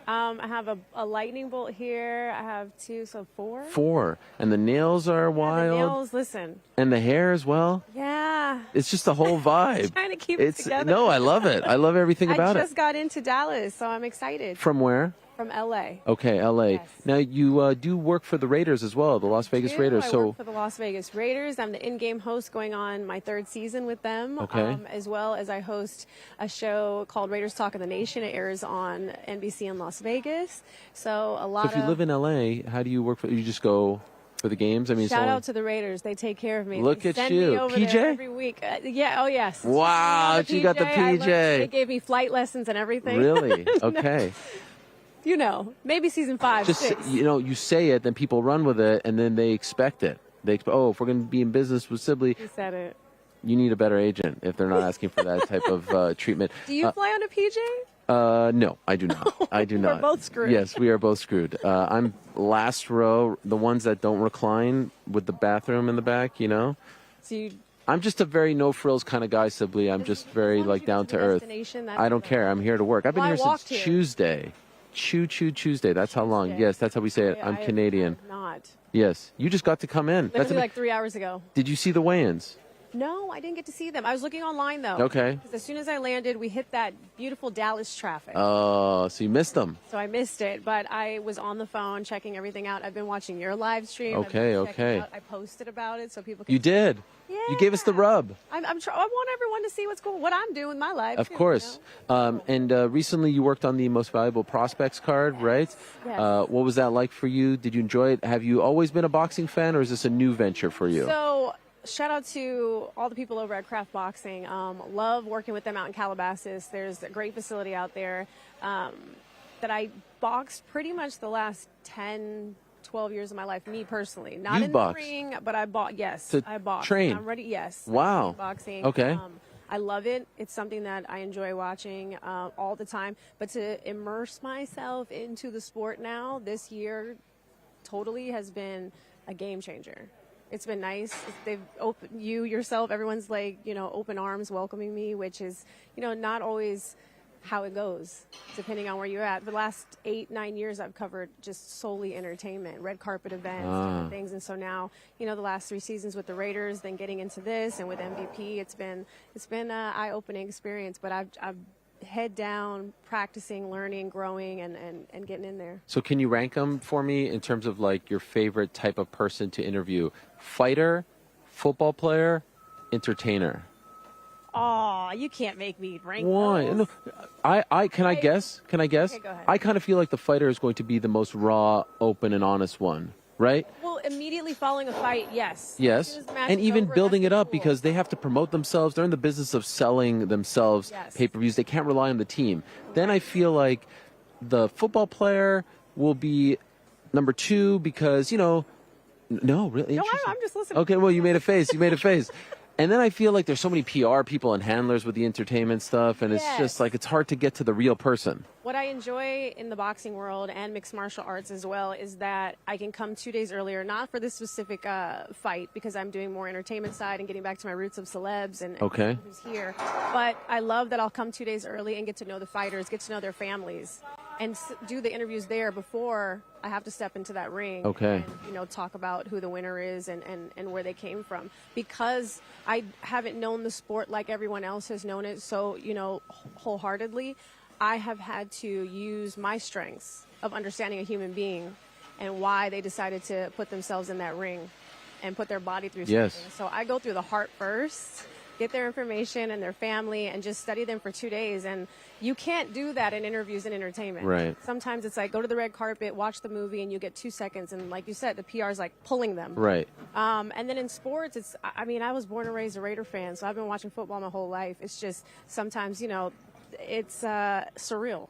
I have a lightning bolt here. I have 2, so 4. 4. And the nails are Yeah, wild. the nails, listen. And the hair as well. Yeah. It's just the whole vibe. Trying to keep it together. No, I love it. I love everything about I it. just got into Dallas, so I'm excited. From where? From LA. Okay, LA. Yes. Now you do work for the Raiders as well, the Las Vegas Raiders. I work for the Las Vegas Raiders. I'm the in-game host going on my 3rd season with them. Okay. As well as I host a show called Raiders Talk of the Nation. It airs on NBC in Las Vegas. So a lot So if you live in LA, how do you work for? You just go for the games? I mean, shout out to the Raiders. They take care of me. Look They at send you. me over PJ? there every week. Yeah. Oh yes. Wow, you got the PJ. They gave me flight lessons and everything. Really? Okay. You know, maybe season 5, Just 6. you say it, then people run with it, and then they expect it. If we're going to be in business with Sibley, You said it. you need a better agent if they're not asking for that type of treatment. Do you fly on a PJ? No, I do not. I do not. We're both screwed. Yes, we are both screwed. I'm last row, the ones that don't recline with the bathroom in the back. So I'm just a very no frills kind of guy, Sibley. I'm just very down to earth. I don't care. I'm here to work. I've been here since Tuesday. Choo Choo Tuesday. That's how long. Tuesday. Yes, that's how we say it. I'm Canadian. I'm not. Yes, you just got to come in. Literally like 3 hours ago. Did you see the weigh-ins? No, I didn't get to see them. I was looking online, though. Okay. Because as soon as I landed, we hit that beautiful Dallas traffic. Oh, so you missed them. So I missed it, but I was on the phone checking everything out. I've been watching your live stream. Okay, I've been checking okay. out. I posted about it so people can. You did. Yeah. You gave us the rub. I want everyone to see what I'm doing with my life. Of too, course. And recently you worked on the Most Valuable Prospects card, right? Yes. What was that like for you? Did you enjoy it? Have you always been a boxing fan, or is this a new venture for you? So, shout out to all the people over at Craft Boxing. Love working with them out in Calabasas. There's a great facility out there that I boxed pretty much the last 10, 12 years of my life, me personally. Not You've in boxed. the ring, but I bought, yes. To I boxed. train? I'm ready, yes. Wow. Boxing. Okay. I love it. It's something that I enjoy watching all the time. But to immerse myself into the sport now, this year, totally has been a game changer. It's been nice. They've opened yourself, everyone's open arms welcoming me, which is, not always how it goes, depending on where you're at. The last 8-9 years I've covered just solely entertainment, red carpet events, different things. And so now, the last 3 seasons with the Raiders, then getting into this and with MVP, it's been an eye-opening experience. But I've head down, practicing, learning, growing, and getting in there. So can you rank them for me in terms of your favorite type of person to interview? Fighter, football player, entertainer? Oh, you can't make me rank Why? those. No, I can I guess? Can I guess? Okay, go ahead. I kind of feel like the fighter is going to be the most raw, open, and honest one, right? Well, immediately following a fight, yes. Yes, As soon as the match and is even over, building that's it up cool. because they have to promote themselves. They're in the business of selling themselves Yes. pay-per-views. They can't rely on the team. Then I feel like the football player will be number 2 because, no, really. No, Interesting. I'm just listening. Okay, well, you made a face. You made a face. And then I feel like there's so many PR people and handlers with the entertainment stuff, and it's just Yes. it's hard to get to the real person. What I enjoy in the boxing world and mixed martial arts as well is that I can come 2 days earlier, not for this specific fight because I'm doing more entertainment side and getting back to my roots of celebs and Okay. who's here. But I love that I'll come 2 days early and get to know the fighters, get to know their families, and do the interviews there before I have to step into that ring. Okay. And, talk about who the winner is and where they came from. Because I haven't known the sport like everyone else has known it so, wholeheartedly, I have had to use my strengths of understanding a human being and why they decided to put themselves in that ring and put their body through Yes. something. So I go through the heart first, get their information and their family, and just study them for 2 days. And you can't do that in interviews and entertainment. Right. Sometimes it's like go to the red carpet, watch the movie, and you get 2 seconds. And like you said, the PR is like pulling them. Right. And then in sports, I was born and raised a Raider fan, so I've been watching football my whole life. It's just sometimes, it's surreal,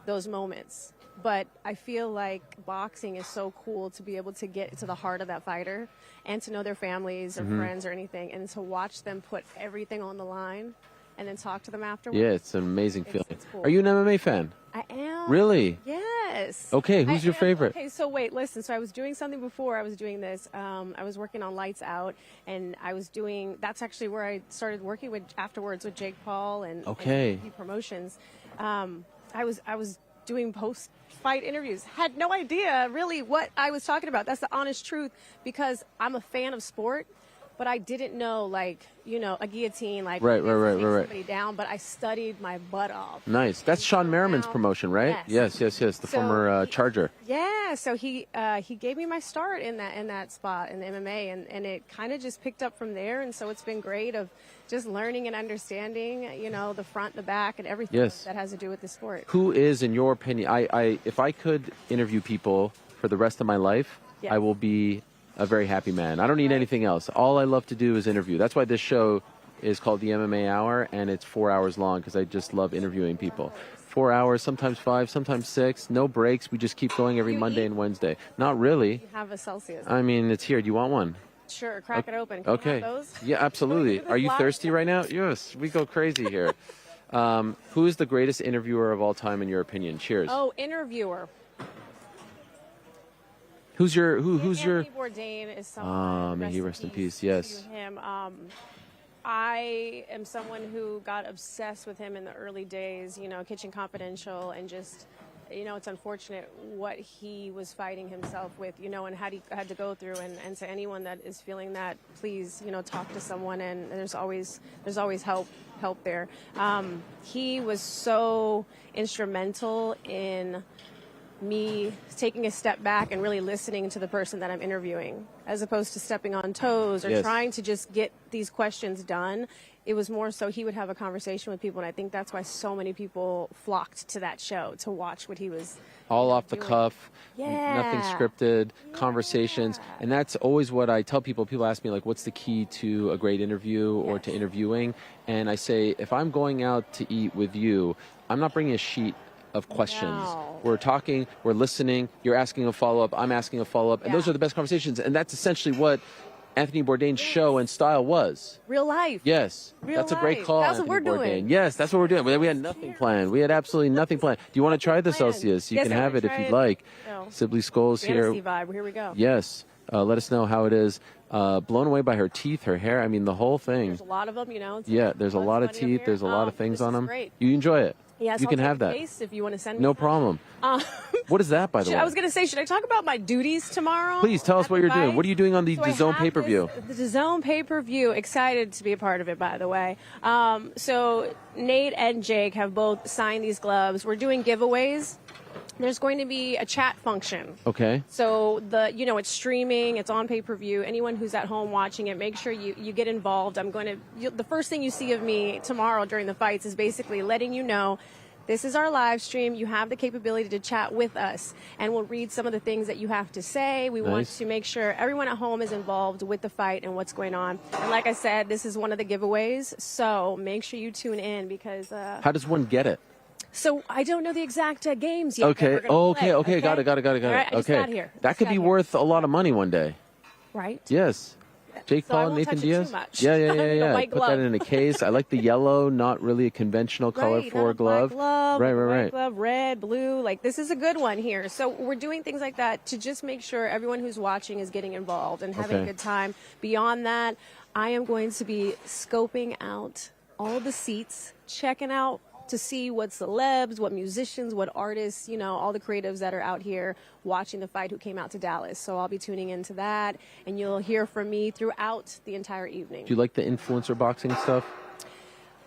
those moments. But I feel like boxing is so cool to be able to get to the heart of that fighter and to know their families or friends or anything, and to watch them put everything on the line and then talk to them afterwards. Yeah, it's an amazing feeling. It's cool. Are you an MMA fan? I am. Really? Yes. Okay, who's I your am. favorite? Okay, so wait, listen. So I was doing something before I was doing this. I was working on Lights Out, and I was doing. That's actually where I started working with afterwards with Jake Paul and Okay. and promotions. I was doing post-fight interviews. Had no idea really what I was talking about. That's the honest truth, because I'm a fan of sport, but I didn't know, like, you know, a guillotine, like, Right. somebody down, but I studied my butt off. Nice. That's Shawn Merriman's promotion, right? Yes. The former Charger. Yeah, so he gave me my start in that spot in the MMA, and it kind of just picked up from there, and so it's been great of just learning and understanding, you know, the front, the back, and everything that has to do with the sport. Who is, in your opinion, if I could interview people for the rest of my life, I will be a very happy man. I don't need anything else. All I love to do is interview. That's why this show is called the MMA Hour, and it's 4 hours long because I just love interviewing people. 4 hours, sometimes 5, sometimes 6. No breaks. We just keep going every Monday and Wednesday. Not really. You have a Celsius. I mean, it's here. Do you want one? Sure. Crack it open. Can okay. we have those? Yeah, absolutely. Are you thirsty right now? Yes. We go crazy here. Who is the greatest interviewer of all time in your opinion? Cheers. Oh, interviewer. Who's your Anthony Bourdain is someone. May he rest in peace. Yes. To him. I am someone who got obsessed with him in the early days, you know, Kitchen Confidential, and just, you know, it's unfortunate what he was fighting himself with, you know, and had to go through. And to anyone that is feeling that, please, you know, talk to someone, and there's always help there. He was so instrumental in me taking a step back and really listening to the person that I'm interviewing, as opposed to stepping on toes or trying to just get these questions done. It was more so he would have a conversation with people, and I think that's why so many people flocked to that show to watch what he was all off the cuff, Yeah. nothing scripted, conversations. And that's always what I tell people. People ask me, like, what's the key to a great interview or to interviewing? And I say, if I'm going out to eat with you, I'm not bringing a sheet of questions. No. We're talking, we're listening, you're asking a follow-up, I'm asking a follow-up, and those are the best conversations. And that's essentially what Anthony Bourdain's show and style was. Real life. Yes. Real That's a great life. call, That's Anthony what we're Bourdain. doing. Yes, that's what we're doing. We had nothing planned. We had absolutely nothing planned. Do you want to try the Celsius? You Yes, can I have wanna it if try you'd it. like. No. Sibley Scoles here. Fantasy vibe. Here we go. Yes. Let us know how it is. Blown away by her teeth, her hair. I mean, the whole thing. There's a lot of them, you know. Yeah, there's a lot of money up teeth. here. There's a lot of things this on is them. great. You enjoy it. Yes, you I'll can take have a that. case if you want to send me No some. problem. What is that, by the way? I was going to say, should I talk about my duties tomorrow? Please tell us what you're doing. What are you doing on the DAZN pay-per-view? The DAZN pay-per-view. Excited to be a part of it, by the way. So Nate and Jake have both signed these gloves. We're doing giveaways. There's going to be a chat function. Okay. So it's streaming, it's on pay-per-view. Anyone who's at home watching it, make sure you get involved. The first thing you see of me tomorrow during the fights is basically letting you know this is our live stream. You have the capability to chat with us, and we'll read some of the things that you have to say. We want to make sure everyone at home is involved with the fight and what's going on. And like I said, this is one of the giveaways, so make sure you tune in because... How does one get it? So I don't know the exact games yet. Okay. That we're gonna play, Got it. All right, I just got here. That could be worth a lot of money one day. Right? Yes. Jake So I Paul, won't Nathan touch it Diaz. too much. Yeah. white Put that glove. in a case. I like the yellow, not really a conventional color for a glove. Right. White glove, red, blue. Like, this is a good one here. So we're doing things like that to just make sure everyone who's watching is getting involved and having a good time. Beyond that, I am going to be scoping out all the seats, checking out to see what celebs, what musicians, what artists, all the creatives that are out here watching the fight who came out to Dallas. So I'll be tuning into that, and you'll hear from me throughout the entire evening. Do you like the influencer boxing stuff?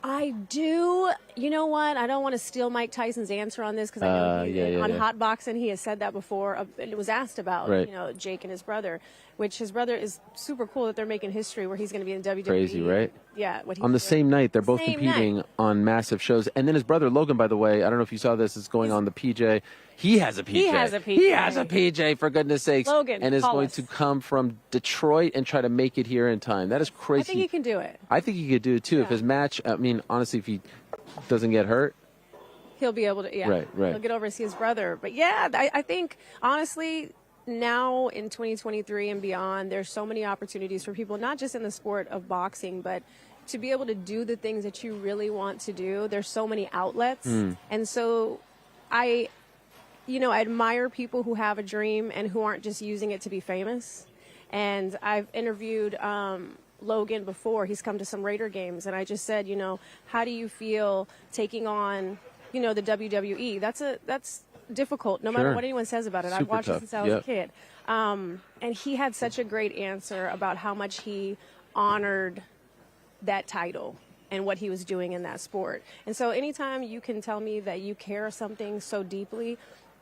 I do. You know what? I don't want to steal Mike Tyson's answer on this because I know on Hot Boxing he has said that before. And it was asked about, Jake and his brother, which his brother is super cool that they're making history where he's going to be in WWE. Crazy, right? Yeah. On the same night, they're both competing on massive shows. And then his brother Logan, by the way, I don't know if you saw this, is going on the PJ. He has a PJ. He has a PJ. He has a PJ, for goodness sakes. Logan, and is call going us. to come from Detroit and try to make it here in time. That is crazy. I think he can do it. I think he could do it, too. If his match, I mean, honestly, if he doesn't get hurt. He'll be able to, Right. He'll get over to see his brother. But, yeah, I think, honestly, now in 2023 and beyond, there's so many opportunities for people, not just in the sport of boxing, but to be able to do the things that you really want to do. There's so many outlets. And so I admire people who have a dream and who aren't just using it to be famous. And I've interviewed Logan before. He's come to some Raider games, and I just said, how do you feel taking on, the WWE? That's difficult, no matter what anyone says about it. I've watched it since I was a kid. And he had such a great answer about how much he honored that title and what he was doing in that sport. And so anytime you can tell me that you care something so deeply,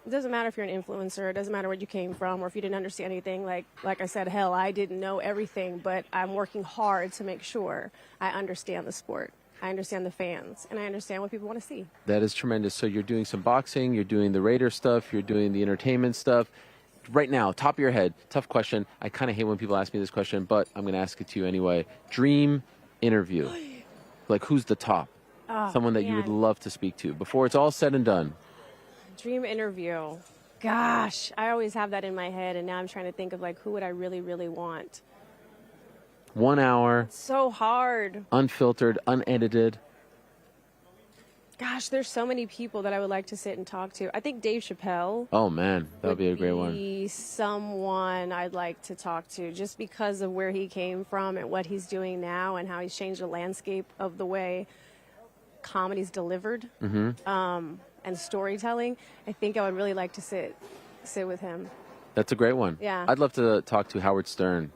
it doesn't matter if you're an influencer, it doesn't matter where you came from or if you didn't understand anything. Like I said, hell, I didn't know everything, but I'm working hard to make sure I understand the sport. I understand the fans, and I understand what people want to see. That is tremendous. So you're doing some boxing, you're doing the Raider stuff, you're doing the entertainment stuff. Right now, top of your head, tough question. I kind of hate when people ask me this question, but I'm going to ask it to you anyway. Dream interview. Like, who's the top? Oh, Someone that you would love to speak to before it's all said and done. Dream interview. Gosh, I always have that in my head, and now I'm trying to think of, like, who would I really, really want? 1 hour. So hard. Unfiltered, unedited. Gosh, there's so many people that I would like to sit and talk to. I think Dave Chappelle. Oh, man, that would be a great one. Be someone I'd like to talk to just because of where he came from and what he's doing now and how he's changed the landscape of the way comedy's delivered and storytelling. I think I would really like to sit with him. That's a great one. Yeah. I'd love to talk to Howard Stern.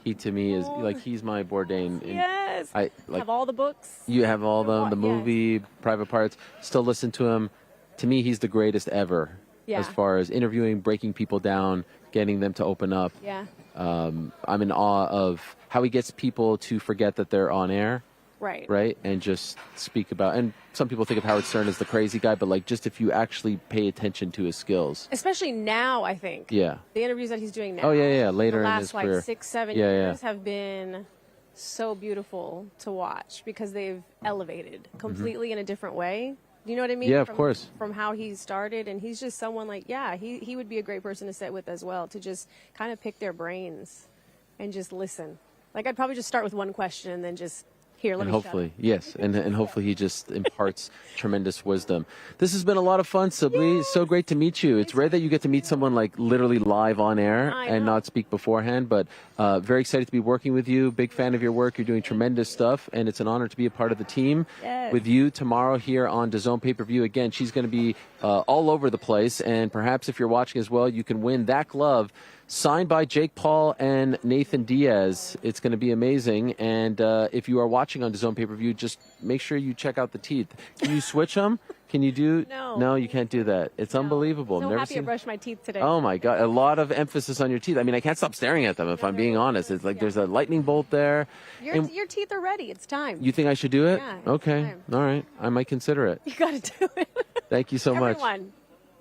He, to me, is like, he's my Bourdain. Yes. I like, have all the books. You have all of them, the movie, Private Parts. Still listen to him. To me, he's the greatest ever as far as interviewing, breaking people down, getting them to open up. Yeah. I'm in awe of how he gets people to forget that they're on air. Right. And just speak about, and some people think of Howard Stern as the crazy guy, but like, just if you actually pay attention to his skills. Especially now, I think. Yeah. The interviews that he's doing now. Oh, yeah. Later in his career. The last, 6-7 years have been so beautiful to watch because they've elevated completely in a different way. Do you know what I mean? Yeah, of course. From how he started, and he's just someone like, he would be a great person to sit with as well, to just kind of pick their brains and just listen. Like, I'd probably just start with one question and then just and hopefully, yes, and hopefully he just imparts tremendous wisdom. This has been a lot of fun, Sibley. So great to meet you. It's rare that you get to meet someone like literally live on air and not speak beforehand, but very excited to be working with you. Big fan of your work. You're doing tremendous stuff, and it's an honor to be a part of the team with you tomorrow here on DAZN Pay-Per-View. Again, she's going to be all over the place, and perhaps if you're watching as well, you can win that glove signed by Jake Paul and Nathan Diaz. It's going to be amazing. And if you are watching on DAZN Pay-Per-View, just make sure you check out the teeth. Can you switch them? Can you do? No, you can't do that. It's unbelievable. So happy I brushed my teeth today. Oh my God, a lot of emphasis on your teeth. I mean, I can't stop staring at them if I'm being honest. It's like there's a lightning bolt there. Your teeth are ready. It's time. You think I should do it? Yeah, it's okay. time. All right. I might consider it. You got to do it. Thank you so much. Everyone,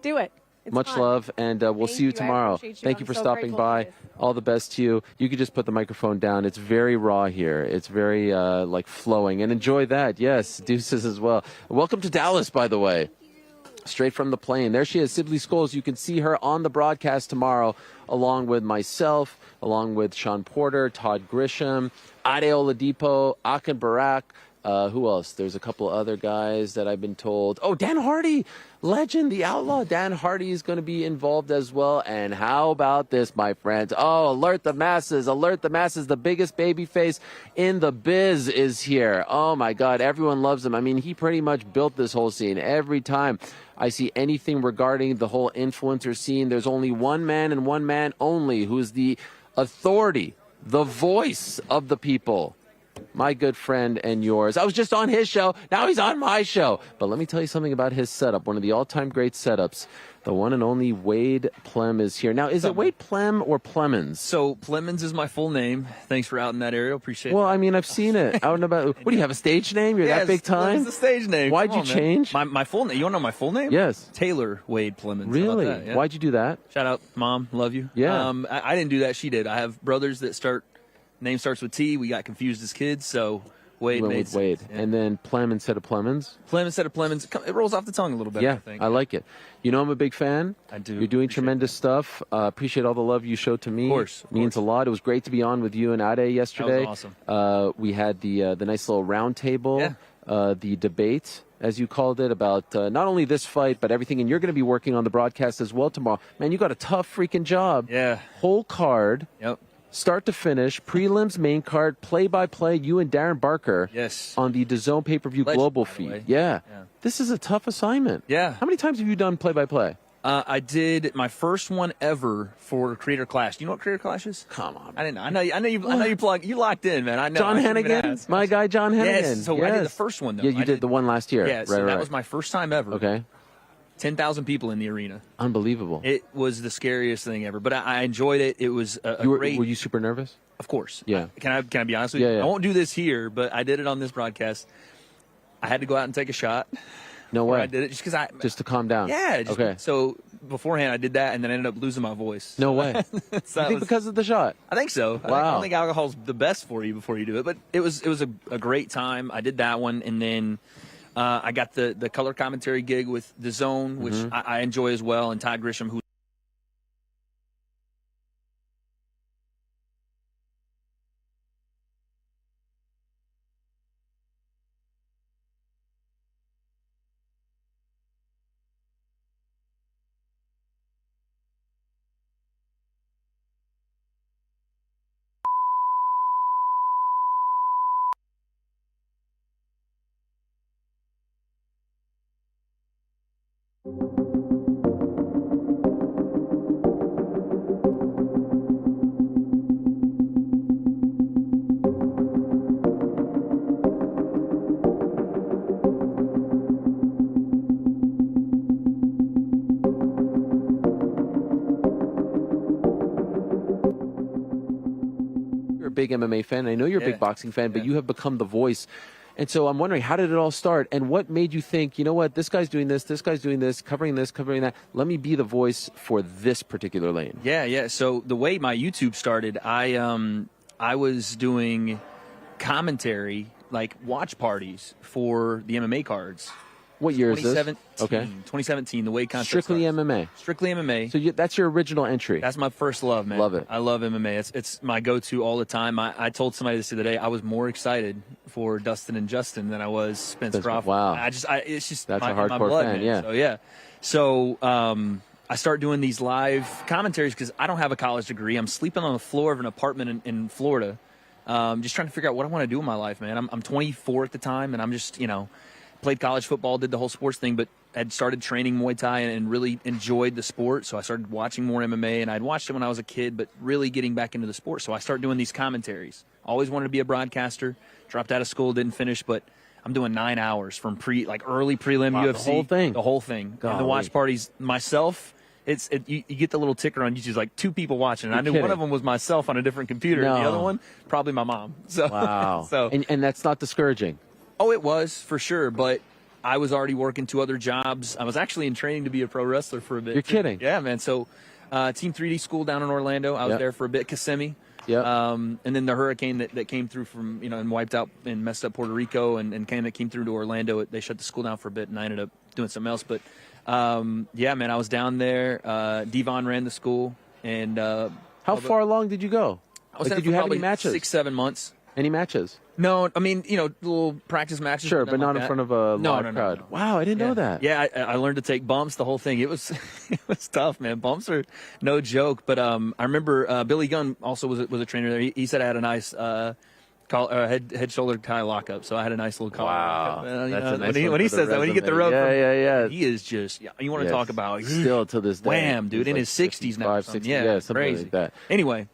do it. It's Much fun. love, and we'll see you tomorrow. Thank you for stopping by. All the best to you. You could just put the microphone down. It's very raw here. It's very like flowing, and enjoy that. Yes, deuces as well. Welcome to Dallas, by the way. Straight from the plane. There she is, Sibley Scoles. You can see her on the broadcast tomorrow, along with myself, along with Shawn Porter, Todd Grisham, Ariel Helwani, Akin Barak. Who else? There's a couple other guys that I've been told. Oh, Dan Hardy, legend, the outlaw. Dan Hardy is going to be involved as well. And how about this, my friends? Oh, alert the masses, alert the masses. The biggest babyface in the biz is here. Oh, my God, everyone loves him. I mean, he pretty much built this whole scene. Every time I see anything regarding the whole influencer scene, there's only one man and one man only who's the authority, the voice of the people. My good friend and yours. I was just on his show. Now he's on my show. But let me tell you something about his setup. One of the all-time great setups. The one and only Wade Plem is here. Now, is it Wade Plem or Plemons? So Plemons is my full name. Thanks for outing that, Ariel. Appreciate it. Well, I mean, I've seen it out and about. What do you have, a stage name? You're that big time? It's the stage name. Why'd you change? My full name. You want to know my full name? Yes. Taylor Wade Plemons. Really? How about that? Yeah. Why'd you do that? Shout out, Mom. Love you. Yeah. I didn't do that. She did. I have brothers that name starts with T. We got confused as kids, so Wade went made with Wade. sense. Yeah. And then Plem instead of Plemons? Plem instead of Plemons. It rolls off the tongue a little bit, Yeah, I think. I like it. You know I'm a big fan. I do. You're doing tremendous stuff. Appreciate all the love you showed to me. Of course. Means a lot. It was great to be on with you and Ade yesterday. That was awesome. We had the nice little round table, the debate, as you called it, about not only this fight, but everything. And you're going to be working on the broadcast as well tomorrow. Man, you got a tough freaking job. Yeah. Whole card. Yep. Start to finish, prelims, main card, play-by-play, you and Darren Barker on the DAZN Pay-Per-View Legend, Global by the feed. way. Yeah. This is a tough assignment. Yeah. How many times have you done play-by-play? I did my first one ever for Creator Clash. Do you know what Creator Clash is? Come on. I didn't know. I know you locked in, man. I know. John Hennigan? My guy John Hennigan. Yes. So I did the first one, though. Yeah, you did the one last year. Yeah, right, so right, that was my first time ever. Okay. 10,000 people in the arena. Unbelievable. It was the scariest thing ever, but I enjoyed it. It was great. Were you super nervous? Of course. Yeah. Can I be honest with you? Yeah. I won't do this here, but I did it on this broadcast. I had to go out and take a shot. No way. I did it just to calm down. Yeah. Okay. So beforehand, I did that, and then I ended up losing my voice. No way. So you think because of the shot? I think so. Wow. I don't think alcohol's the best for you before you do it, but it was a great time. I did that one, and then I got the color commentary gig with DAZN, which I enjoy as well, and Todd Grisham, who. Big MMA fan. I know you're a big boxing fan, but you have become the voice. And so I'm wondering, how did it all start? And what made you think, you know what, this guy's doing this covering this, covering that. Let me be the voice for this particular lane. Yeah. So the way my YouTube started, I was doing commentary, like watch parties for the MMA cards. What year is this? 2017, the weight contest. Strictly MMA. Strictly MMA. So that's your original entry. That's my first love, man. Love it. I love MMA. It's my go-to all the time. I told somebody this the other day. I was more excited for Dustin and Justin than I was Spence Crawford. Wow. It's just that's my, a hardcore my blood, fan. Man. Yeah. So I start doing these live commentaries because I don't have a college degree. I'm sleeping on the floor of an apartment in Florida, just trying to figure out what I want to do in my life, man. I'm 24 at the time, and I'm just played college football, did the whole sports thing, but had started training Muay Thai and really enjoyed the sport. So I started watching more MMA, and I'd watched it when I was a kid, but really getting back into the sport. So I started doing these commentaries. Always wanted to be a broadcaster. Dropped out of school, didn't finish, but I'm doing 9 hours from early prelim UFC. The whole thing. And the watch parties myself. You get the little ticker on YouTube, like 2 people watching. And I knew one of them was myself on a different computer. No. And the other one, probably my mom. So, wow. So and that's not discouraging. Oh, it was for sure, but I was already working 2 other jobs. I was actually in training to be a pro wrestler for a bit. You're kidding? Yeah, man. So, Team 3D School down in Orlando. I was there for a bit. Kissimmee. Yeah. And then the hurricane that came through from and wiped out and messed up Puerto Rico and came through to Orlando. They shut the school down for a bit, and I ended up doing something else. But yeah, man, I was down there. Devon ran the school, and how far along did you go? Did you have any matches? 6-7 months. Any matches? No, I mean, little practice matches. Sure, but not in front of a live crowd. No. Wow, I didn't know that. Yeah, I learned to take bumps, the whole thing. It was it was tough, man. Bumps are no joke. But I remember Billy Gunn also was a trainer there. He said I had a nice head shoulder tie lockup, so I had a nice little collar. Wow, that's a nice when he says that, when you get the rope, yeah, he is just. You want to talk about still to this day, wham, dude, in his 60s now, 60, yeah, something crazy. like that. Anyway,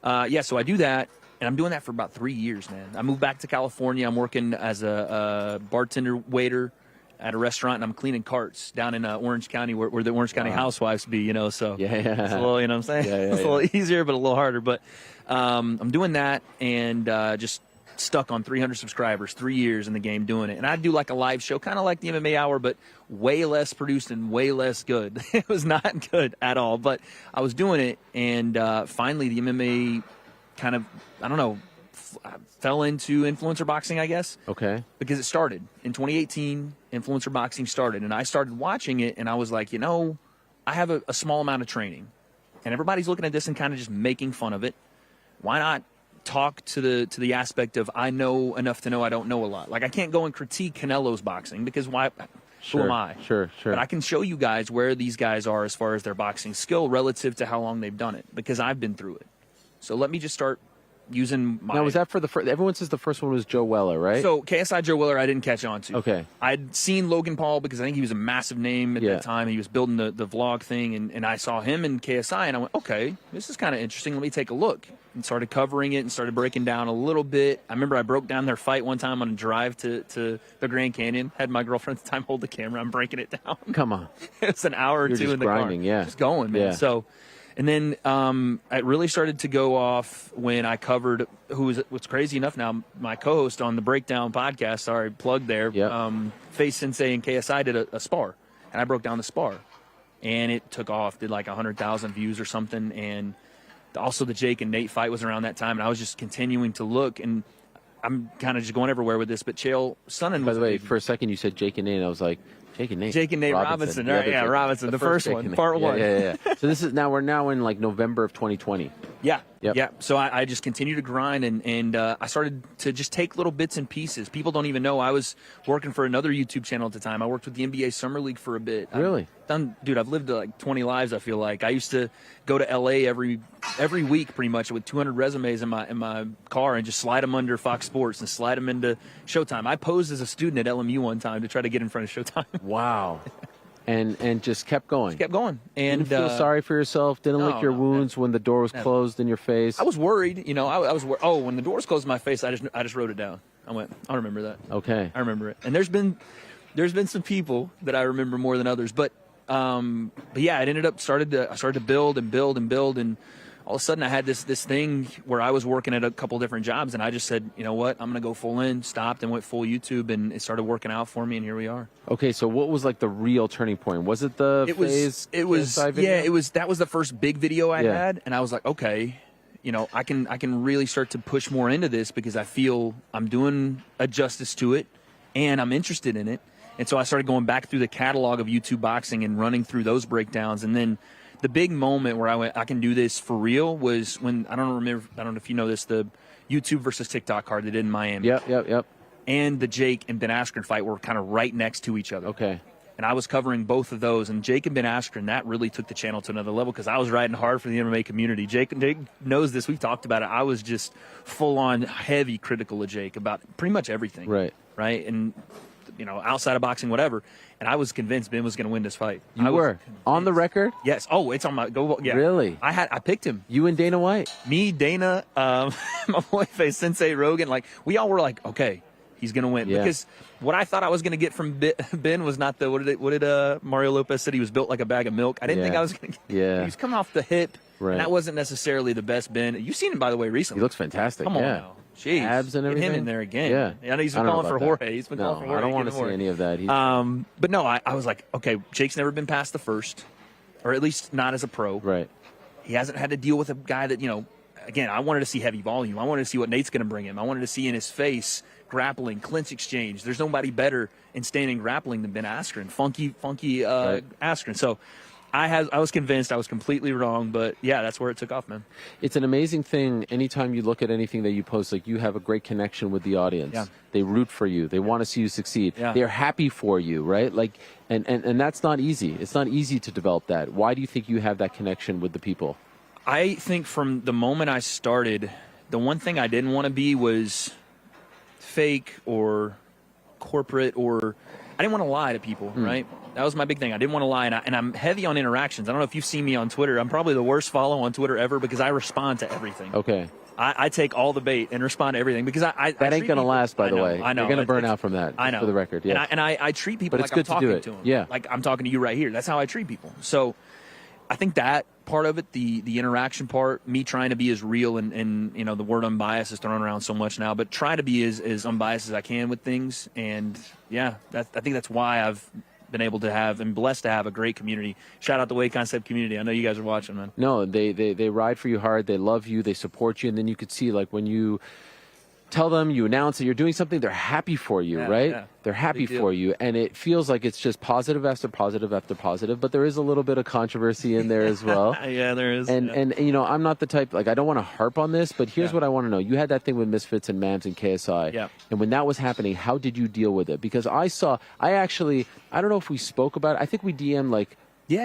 so I do that. And I'm doing that for about 3 years, man. I moved back to California. I'm working as a bartender waiter at a restaurant, and I'm cleaning carts down in Orange County, where the Orange County housewives be, So yeah. It's a little, you know what I'm saying? It's a little easier, but a little harder. But I'm doing that and just stuck on 300 subscribers, 3 years in the game doing it. And I do like a live show, kind of like the MMA Hour, but way less produced and way less good. It was not good at all, but I was doing it, and finally the MMA kind of, I don't know, fell into influencer boxing, I guess. Okay. Because it started. In 2018, influencer boxing started, and I started watching it, and I was like, I have a small amount of training, and everybody's looking at this and kind of just making fun of it. Why not talk to the aspect of I know enough to know I don't know a lot? Like, I can't go and critique Canelo's boxing because why? Who am I? Sure. But I can show you guys where these guys are as far as their boxing skill relative to how long they've done it, because I've been through it. So let me just start using my. Now, was that for the first? Everyone says the first one was Joe Weller, right? So KSI Joe Weller, I didn't catch on to. Okay. I'd seen Logan Paul because I think he was a massive name at that time. He was building the vlog thing, and I saw him in KSI, and I went, okay, this is kind of interesting. Let me take a look. And started covering it and started breaking down a little bit. I remember I broke down their fight one time on a drive to the Grand Canyon. Had my girlfriend at the time hold the camera. I'm breaking it down. Come on. It's an hour or You're two just in the grinding, car. yeah. Just going, man. Yeah. So, and then it really started to go off when I covered what's crazy enough now, my co-host on the Breakdown podcast, sorry, plug there, Face Sensei and KSI did a spar, and I broke down the spar, and it took off, did like 100,000 views or something, and also the Jake and Nate fight was around that time, and I was just continuing to look, and I'm kind of just going everywhere with this, but Chael Sonnen. By the way, for a second you said Jake and Nate, and I was like, Jake and Nate Robinson. Right, yeah, Robinson, the first one, part one. Yeah. So we're now in like November of 2020. Yeah. Yep. Yeah. So I just continued to grind, and I started to just take little bits and pieces. People don't even know I was working for another YouTube channel at the time. I worked with the NBA Summer League for a bit. Really? I've lived like 20 lives, I feel like. I used to go to LA every week pretty much with 200 resumes in my car and just slide them under Fox Sports and slide them into Showtime. I posed as a student at LMU one time to try to get in front of Showtime. Wow. And just kept going. Kept going. And didn't feel sorry for yourself. Didn't lick your wounds when the door was closed in your face. I was worried. I was worried. Oh, when the doors closed in my face, I just wrote it down. I went, I remember that. Okay. I remember it. And there's been some people that I remember more than others. But yeah, it ended up started to build, and all of a sudden I had this thing where I was working at a couple different jobs, and I just said, you know what, I'm going to go full in, stopped and went full YouTube, and it started working out for me, and here we are. Okay, so what was like the real turning point? Was it the phase? It was that was the first big video I had, and I was like, okay, I can really start to push more into this because I feel I'm doing a justice to it, and I'm interested in it. And so I started going back through the catalog of YouTube boxing and running through those breakdowns, and then the big moment where I went, I can do this for real, was when I don't know if you know this, the YouTube versus TikTok card they did in Miami. Yep. And the Jake and Ben Askren fight were kind of right next to each other. Okay. And I was covering both of those, and Jake and Ben Askren, that really took the channel to another level because I was riding hard for the MMA community. Jake knows this. We've talked about it. I was just full-on heavy critical of Jake about pretty much everything. Right? And, outside of boxing, whatever. And I was convinced Ben was going to win this fight. You were on the record? Yes. Oh, it's on my go. Yeah. Really? I picked him. You and Dana White? Me, Dana, my boy Face Sensei Rogan. Like, we all were like, okay, he's going to win. Yeah. Because what I thought I was going to get from Ben was not the what did Mario Lopez said he was built like a bag of milk. I didn't think I was going to get. Yeah. He was coming off the hip. Right. And that wasn't necessarily the best Ben. You've seen him, by the way, recently. He looks fantastic. Come on now. Jeez. Abs and everything. Get him in there again. Yeah. I know he's been calling for Jorge. He's been calling for Jorge. I don't want to see any of that. But no, I was like, okay, Jake's never been past the first, or at least not as a pro. Right. He hasn't had to deal with a guy that, again, I wanted to see heavy volume. I wanted to see what Nate's going to bring him. I wanted to see in his face grappling, clinch exchange. There's nobody better in standing grappling than Ben Askren, funky Askren. So I was convinced. I was completely wrong, but yeah, that's where it took off, man. It's an amazing thing. Anytime you look at anything that you post, like, you have a great connection with the audience. Yeah. They root for you. They want to see you succeed. Yeah. They're happy for you, right? Like, and that's not easy. It's not easy to develop that. Why do you think you have that connection with the people? I think from the moment I started, the one thing I didn't want to be was fake or corporate, or I didn't want to lie to people, right? That was my big thing. I didn't want to lie, and I'm heavy on interactions. I don't know if you've seen me on Twitter. I'm probably the worst follow on Twitter ever because I respond to everything. Okay. I take all the bait and respond to everything because I that ain't going to last, by the way. I know. You're going to burn out from that, I know. for the record. Yeah. And I treat people but like I'm talking to them. Yeah. Like I'm talking to you right here. That's how I treat people. So I think that part of it, the interaction part, me trying to be as real, and the word unbiased is thrown around so much now, but try to be as unbiased as I can with things. And yeah, I think that's why I've been able to have and blessed to have a great community. Shout out the Way Concept community. I know you guys are watching, man. No, they ride for you hard. They love you. They support you. And then you could see, like, when you tell them, you announce that you're doing something, they're happy for you, right? Yeah. They're happy for you. And it feels like it's just positive after positive after positive, but there is a little bit of controversy in there as well. Yeah, there is. And I'm not the type, like, I don't want to harp on this, but here's what I want to know. You had that thing with Misfits and Mams and KSI. Yeah. And when that was happening, how did you deal with it? Because I don't know if we spoke about it. I think we DM'd like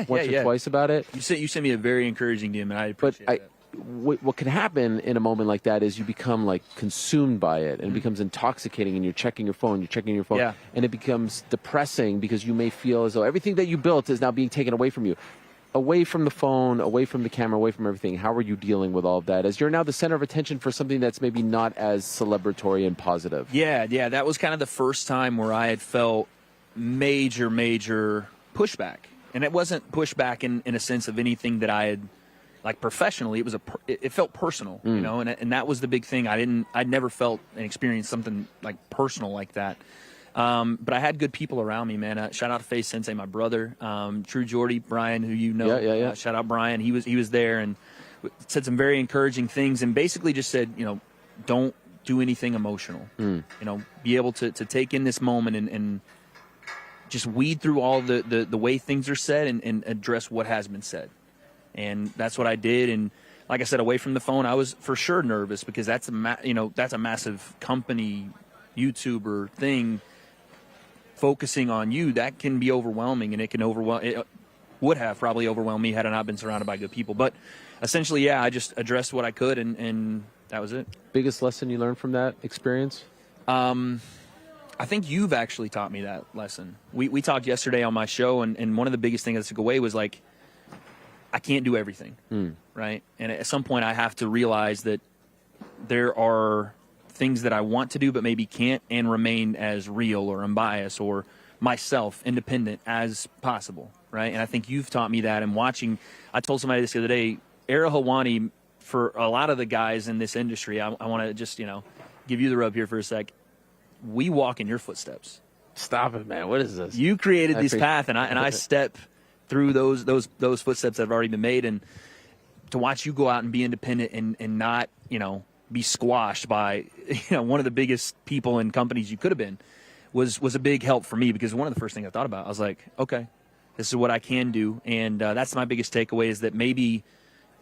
once or twice about it. You sent me a very encouraging DM, and I appreciate it. what can happen in a moment like that is you become like consumed by it, and it becomes intoxicating, and you're checking your phone, Yeah. and it becomes depressing because you may feel as though everything that you built is now being taken away from you. Away from the phone, away from the camera, away from everything. How are you dealing with all of that as you're now the center of attention for something that's maybe not as celebratory and positive? Yeah, that was kind of the first time where I had felt major pushback. And it wasn't pushback in a sense of anything that I had, like, professionally. It felt personal, you know, and that was the big thing. I'd never felt and experienced something like personal like that. But I had good people around me, man. Shout out to Face Sensei, my brother, True Jordy, Brian, who you know. Yeah. Shout out Brian. He was there and said some very encouraging things, and basically just said, you know, don't do anything emotional. You know, be able to take in this moment and just weed through all the way things are said and address what has been said. And that's what I did. And like I said, away from the phone, I was for sure nervous because that's a massive company YouTuber thing. Focusing on you, that can be overwhelming, and it would have probably overwhelmed me had I not been surrounded by good people. But essentially, yeah, I just addressed what I could, and that was it. Biggest lesson you learned from that experience? I think you've actually taught me that lesson. We talked yesterday on my show, and one of the biggest things I took away was, like, I can't do everything, right? And at some point I have to realize that there are things that I want to do but maybe can't, and remain as real or unbiased or myself, independent as possible, right? And I think you've taught me that. And watching, I told somebody this the other day, Ariel Helwani, for a lot of the guys in this industry, I want to just, you know, give you the rub here for a sec. We walk in your footsteps. Stop it, man. What is this? You created this path, and I step through those footsteps that have already been made. And to watch you go out and be independent and not, you know, be squashed by, you know, one of the biggest people and companies you could have been was a big help for me, because one of the first things I thought about, I was like, okay, this is what I can do. And that's my biggest takeaway, is that maybe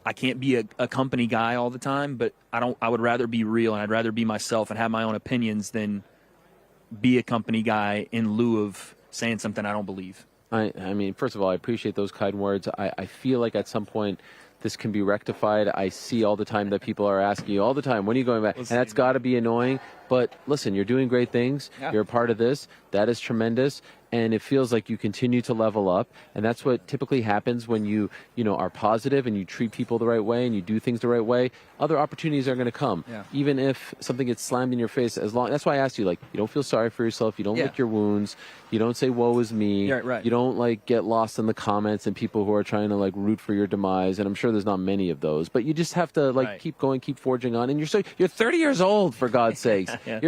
I can't be a company guy all the time, but I would rather be real, and I'd rather be myself and have my own opinions than be a company guy in lieu of saying something I don't believe. I mean, first of all, I appreciate those kind words. I feel like at some point this can be rectified. I see all the time that people are asking you all the time, when are you going back? And that's got to be annoying. But listen, you're doing great things. Yeah. You're a part of this. That is tremendous. And it feels like you continue to level up. And that's what typically happens when you are positive and you treat people the right way and you do things the right way. Other opportunities are going to come. Yeah. Even if something gets slammed in your face, that's why I asked you, like, you don't feel sorry for yourself. You don't lick your wounds. You don't say, woe is me. Yeah, right. You don't, like, get lost in the comments and people who are trying to, like, root for your demise. And I'm sure there's not many of those. But you just have to, like, keep going, keep forging on. And you're 30 years old, for God's sakes. Yeah.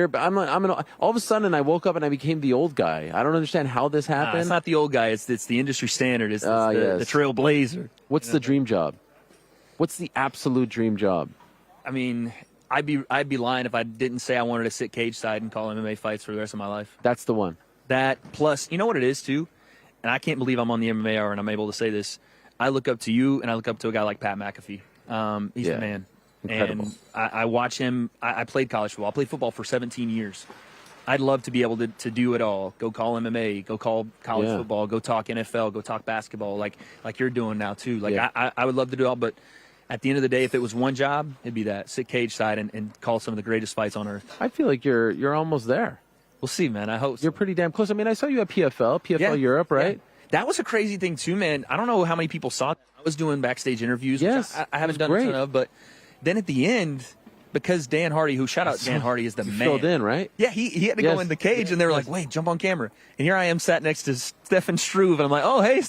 All of a sudden I woke up and I became the old guy. I don't understand how this happened. It's not the old guy. It's the industry standard. It's the trailblazer. What's the dream job? What's the absolute dream job? I mean, I'd be lying if I didn't say I wanted to sit cage side and call MMA fights for the rest of my life. That's the one. That plus, you know what it is too, and I can't believe I'm on the MMA Hour and I'm able to say this. I look up to you, and I look up to a guy like Pat McAfee. He's the man. Incredible. And I watch him. I played college football. I played football for 17 years. I'd love to be able to do it all. Go call MMA, go call college football, go talk NFL, go talk basketball, like you're doing now too. Like I would love to do it all, but at the end of the day, if it was one job, it'd be that. Sit cage side and call some of the greatest fights on earth. I feel like you're almost there. We'll see, man. I hope so. You're pretty damn close. I mean, I saw you at PFL Europe, right? Yeah. That was a crazy thing too, man. I don't know how many people saw that. I was doing backstage interviews, which I haven't done a ton of, but then at the end, because Dan Hardy, Dan Hardy is the man. Filled in, right? Yeah, he had to go in the cage, and they were like, wait, jump on camera. And here I am sat next to Stefan Struve, and I'm like, oh, hey,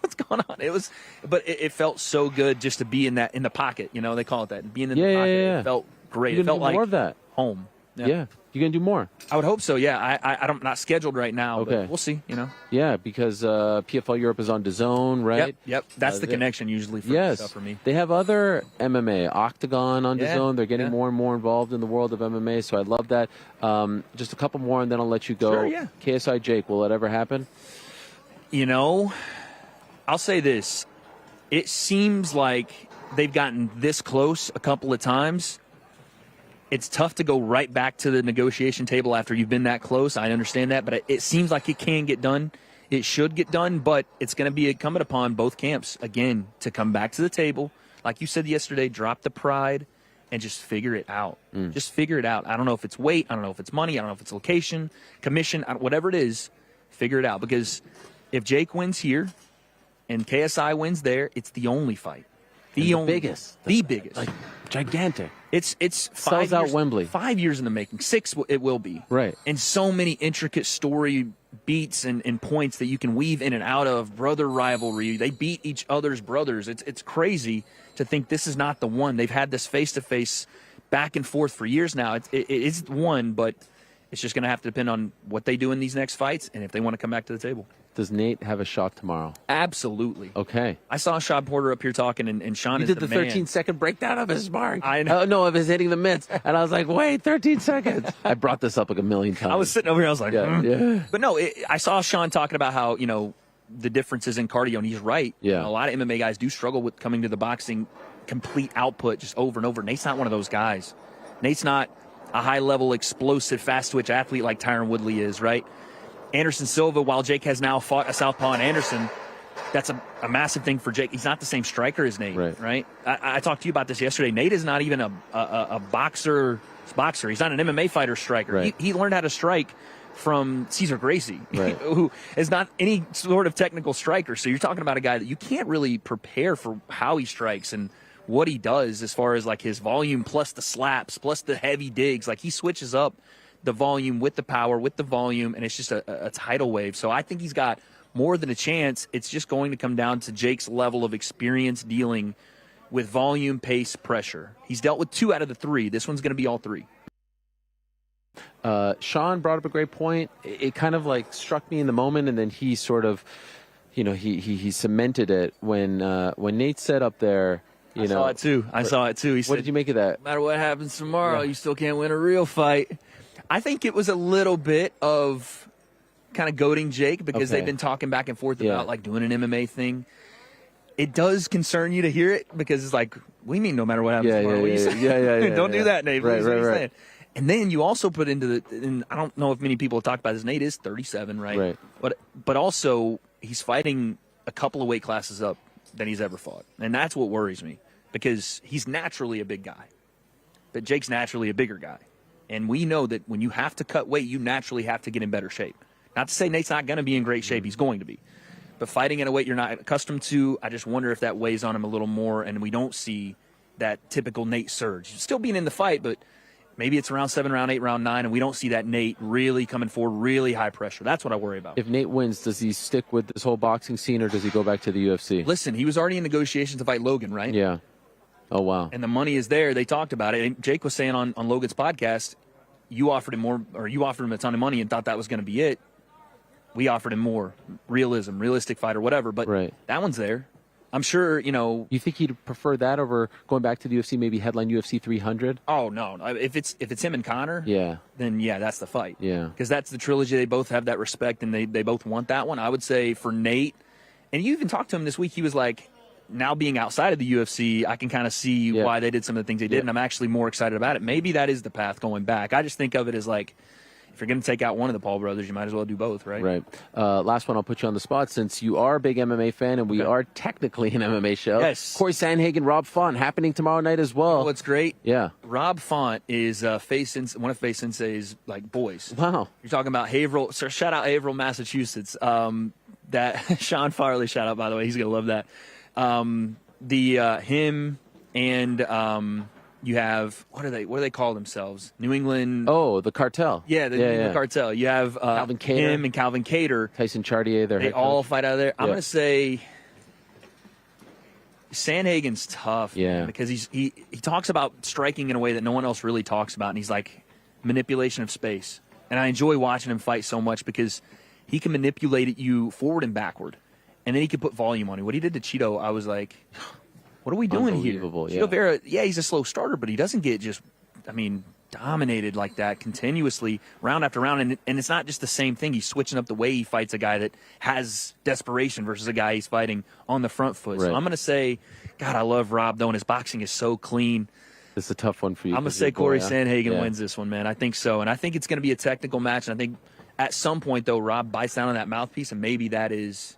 what's going on? It felt so good just to be in the pocket. You know, they call it that. Being in the pocket, it felt great. It felt like more of that. Home. Yeah. You going to do more? I would hope so, yeah. I'm not scheduled right now, but we'll see, you know. Yeah, because PFL Europe is on DAZN, right? Yep. That's the connection usually for stuff for me. They have other MMA, Octagon on DAZN. They're getting more and more involved in the world of MMA, so I love that. Just a couple more, and then I'll let you go. Sure, yeah. KSI Jake, will it ever happen? You know, I'll say this. It seems like they've gotten this close a couple of times. It's tough to go right back to the negotiation table after you've been that close. I understand that, but it seems like it can get done. It should get done, but it's going to be incumbent upon both camps, again, to come back to the table. like you said yesterday, drop the pride and just figure it out. Just figure it out. I don't know if it's weight. I don't know if it's money. I don't know if it's location, commission, whatever it is, figure it out. Because if Jake wins here and KSI wins there, it's the only fight. The biggest. The biggest. Like, gigantic. It's Sells out Wembley. 5 years in the making. 6 it will be. Right. And so many intricate story beats and points that you can weave in and out of. Brother rivalry. They beat each other's brothers. It's crazy to think this is not the one. They've had this face-to-face back and forth for years now. It is the one, but it's just going to have to depend on what they do in these next fights and if they want to come back to the table. Does Nate have a shot tomorrow? Absolutely. Okay. I saw Shawn Porter up here talking, and Shawn You is did the man. 13-second breakdown of his mark. I know. No, of his hitting the mitts. And I was like, wait, 13 seconds. I brought this up like a million times. I was sitting over here, I was like, yeah. But no, I saw Shawn talking about how, the differences in cardio, and he's right. Yeah. A lot of MMA guys do struggle with coming to the boxing complete output just over and over. Nate's not one of those guys. Nate's not a high-level, explosive, fast-twitch athlete like Tyron Woodley is, right? Anderson Silva, while Jake has now fought a southpaw and Anderson, that's a massive thing for Jake. He's not the same striker as Nate, right? I talked to you about this yesterday. Nate is not even a boxer. He's not an MMA fighter striker. Right. He learned how to strike from Cesar Gracie, Right. who is not any sort of technical striker. So you're talking about a guy that you can't really prepare for how he strikes and what he does as far as like his volume plus the slaps plus the heavy digs. Like he switches up the volume with the power with the volume, and it's just a tidal wave. So I think he's got more than a chance. It's just going to come down to Jake's level of experience dealing with volume, pace, pressure. He's dealt with 2 out of the 3. This one's going to be all 3. Shawn brought up a great point. It kind of like struck me in the moment, and then he sort of, he cemented it when Nate said up there, I saw it too. He said, what did you make of that? No matter what happens tomorrow, you still can't win a real fight. I think it was a little bit of kind of goading Jake because they've been talking back and forth about like doing an MMA thing. It does concern you to hear it because it's like, what do you mean no matter what happens tomorrow? What are you saying? Don't do that, Nate. What are you saying? And then you also put into and I don't know if many people have talked about this. Nate is 37, right? But also he's fighting a couple of weight classes up than he's ever fought. And that's what worries me because he's naturally a big guy. But Jake's naturally a bigger guy. And we know that when you have to cut weight, you naturally have to get in better shape. Not to say Nate's not going to be in great shape. He's going to be. But fighting at a weight you're not accustomed to, I just wonder if that weighs on him a little more and we don't see that typical Nate surge. Still being in the fight, but maybe it's round 7, round 8, round 9, and we don't see that Nate really coming forward, really high pressure. That's what I worry about. If Nate wins, does he stick with this whole boxing scene or does he go back to the UFC? Listen, he was already in negotiations to fight Logan, right? Yeah. Oh, wow. And the money is there. They talked about it. And Jake was saying on Logan's podcast, you offered him more, or you offered him a ton of money and thought that was going to be it. We offered him more realistic fight or whatever, but that one's there. I'm sure, You think he'd prefer that over going back to the UFC, maybe headline UFC 300? Oh, no. If it's him and Conor, then that's the fight. Yeah. Because that's the trilogy. They both have that respect, and they both want that one. I would say for Nate, and you even talked to him this week, he was like, now being outside of the UFC, I can kind of see why they did some of the things they did, and I'm actually more excited about it. Maybe that is the path going back. I just think of it as like, if you're going to take out one of the Paul brothers, you might as well do both, right? Right. Last one, I'll put you on the spot since you are a big MMA fan and we are technically an MMA show. Yes. Corey Sandhagen, Rob Font, happening tomorrow night as well. What's great? Yeah. Rob Font is one of Faye Sensei's like boys. Wow. You're talking about Haverhill. So shout out Haverhill, Massachusetts. That Sean Farley, shout out by the way. He's gonna love that. Him and you have what do they call themselves? New England. Oh, the Cartel. Yeah, the New England Cartel. You have Calvin Kattar. him and Calvin Kattar. Tyson Chartier. They all fight out of there. I'm gonna say Sandhagen's tough. Yeah, because he talks about striking in a way that no one else really talks about, and he's like manipulation of space. And I enjoy watching him fight so much because he can manipulate you forward and backward, and then he can put volume on you. What he did to Cheeto, I was like, what are we doing here? Cheeto Vera, he's a slow starter, but he doesn't get dominated like that continuously, round after round. And it's not just the same thing. He's switching up the way he fights a guy that has desperation versus a guy he's fighting on the front foot. So I'm going to say, God, I love Rob, though, and his boxing is so clean. It's a tough one for you. I'm going to say Corey Sandhagen wins this one, man. I think so. And I think it's going to be a technical match. And I think at some point, though, Rob bites down on that mouthpiece, and maybe that is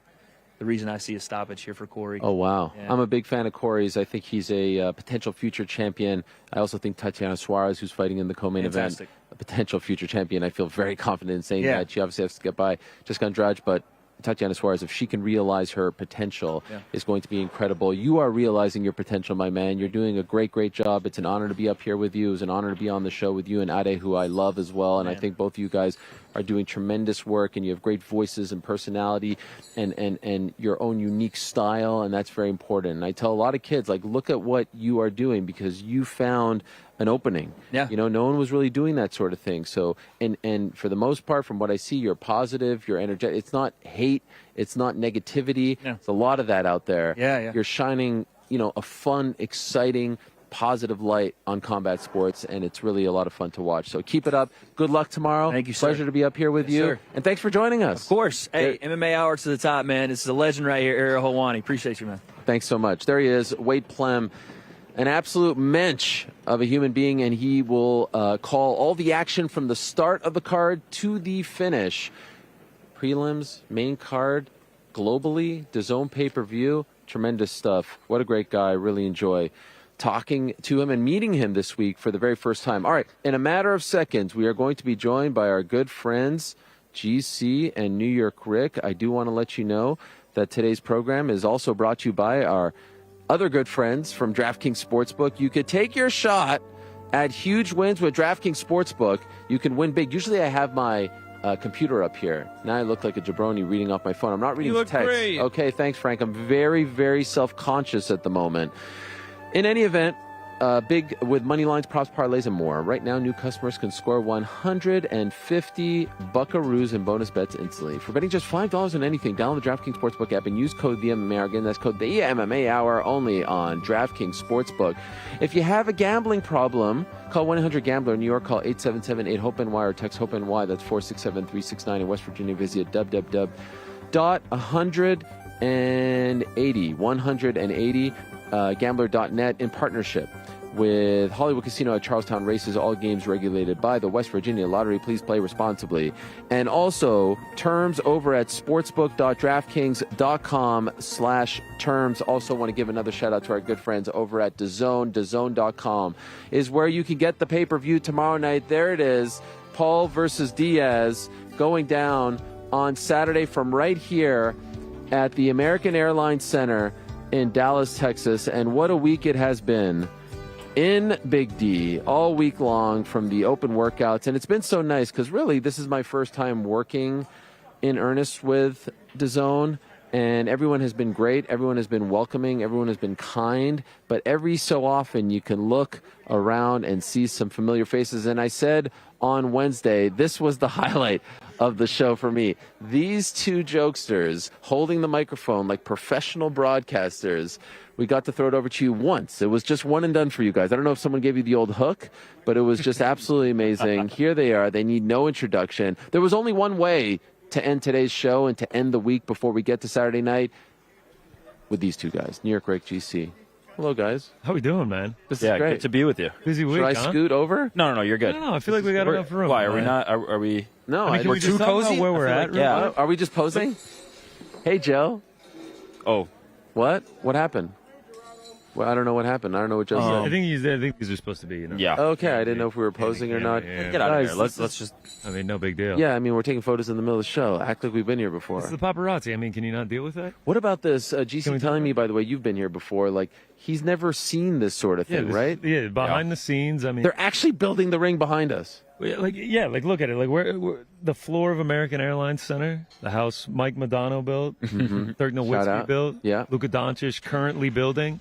the reason I see a stoppage here for Corey. Oh, wow. Yeah. I'm a big fan of Corey's. I think he's a potential future champion. I also think Tatiana Suarez, who's fighting in the co-main event, a potential future champion. I feel very confident in saying that. She obviously has to get by Jessica Andrade, but Tatiana Suarez, if she can realize her potential, is going to be incredible. You are realizing your potential, my man. You're doing a great, great job. It's an honor to be up here with you. It's an honor to be on the show with you and Ade, who I love as well. And I think both of you guys are doing tremendous work, and you have great voices and personality and your own unique style, and that's very important. And I tell a lot of kids, like, look at what you are doing because you found an opening. Yeah. You know, no one was really doing that sort of thing. So, and for the most part, from what I see, you're positive, you're energetic. It's not hate, it's not negativity. Yeah. There's a lot of that out there. Yeah. You're shining, you know, a fun, exciting, positive light on combat sports, and it's really a lot of fun to watch. So keep it up. Good luck tomorrow. Thank you, sir. Pleasure to be up here with you. Sir. And thanks for joining us. Of course. Hey, MMA Hour to the top, man. This is a legend right here, Ariel Helwani. Appreciate you, man. Thanks so much. There he is, Wade Plem, an absolute mensch of a human being, and he will call all the action from the start of the card to the finish. Prelims, main card, globally, DAZN pay-per-view, tremendous stuff. What a great guy. Really enjoy talking to him and meeting him this week for the very first time. All right, in a matter of seconds, we are going to be joined by our good friends, GC and New York Rick. I do want to let you know that today's program is also brought to you by our other good friends from DraftKings Sportsbook. You could take your shot at huge wins with DraftKings Sportsbook. You can win big. Usually I have my computer up here. Now I look like a jabroni reading off my phone. I'm not reading You look text. great. Okay, thanks, Frank. I'm very, very self-conscious at the moment. In any event, big with money lines, props, parlays, and more. Right now, new customers can score 150 buckaroos in bonus bets instantly. For betting just $5 on anything, download the DraftKings Sportsbook app and use code the MMA Hour. Again, that's code the MMA Hour only on DraftKings Sportsbook. If you have a gambling problem, call 1-800-GAMBLER. In New York, call 877-8-HOPE-NY or text HOPE-NY. That's 467-369. In West Virginia, visit www.180 gambler.net in partnership with Hollywood Casino at Charlestown Races. All games regulated by the West Virginia Lottery. Please play responsibly. And also terms over at sportsbook.draftkings.com/terms. Also want to give another shout out to our good friends over at DAZN. DAZN.com is where you can get the pay-per-view tomorrow night. There it is. Paul versus Diaz going down on Saturday from right here at the American Airlines Center in Dallas, Texas. And what a week it has been in Big D all week long from the open workouts. And it's been so nice because really this is my first time working in earnest with DAZN. And everyone has been great. Everyone has been welcoming. Everyone has been kind. But every so often you can look around and see some familiar faces. And I said on Wednesday, this was the highlight of the show for me. These two jokesters holding the microphone like professional broadcasters. We got to throw it over to you once. It was just one and done for you guys. I don't know if someone gave you the old hook, but it was just absolutely amazing. Here they are. They need no introduction. There was only one way to end today's show and to end the week before we get to Saturday night with these two guys, New York Rick, GC. Hello, guys. How we doing, man? This is great. Good to be with you. Busy week, Should I huh? scoot over? No, you're good. No, I feel like we got enough room. Why are we man. not? Are we? No, I mean, can we're we too just talk about cozy. where we're I feel at? like, yeah. Are we just posing? Hey, Joe. Oh, What? What happened? Well, I don't know what happened. I don't know what Joe I said. think these are supposed to be, you know. yeah. Okay, I didn't know if we were posing or not. Yeah. Get out of Guys, here. Let's just. I mean, no big deal. Yeah, I mean, we're taking photos in the middle of the show. Act like we've been here This before. is the paparazzi. I mean, can you not deal with that? What about this? Can we GC talk telling me, about by the way, you've been here before. Like, he's never seen this sort of thing, right? Yeah, behind the scenes. I mean, They're actually building the ring behind us. like look at it. Like we're the floor of American Airlines Center, the house Mike Madonna built, Dirk Shout Nowitzki out. built, Yeah. Luka Doncic currently building,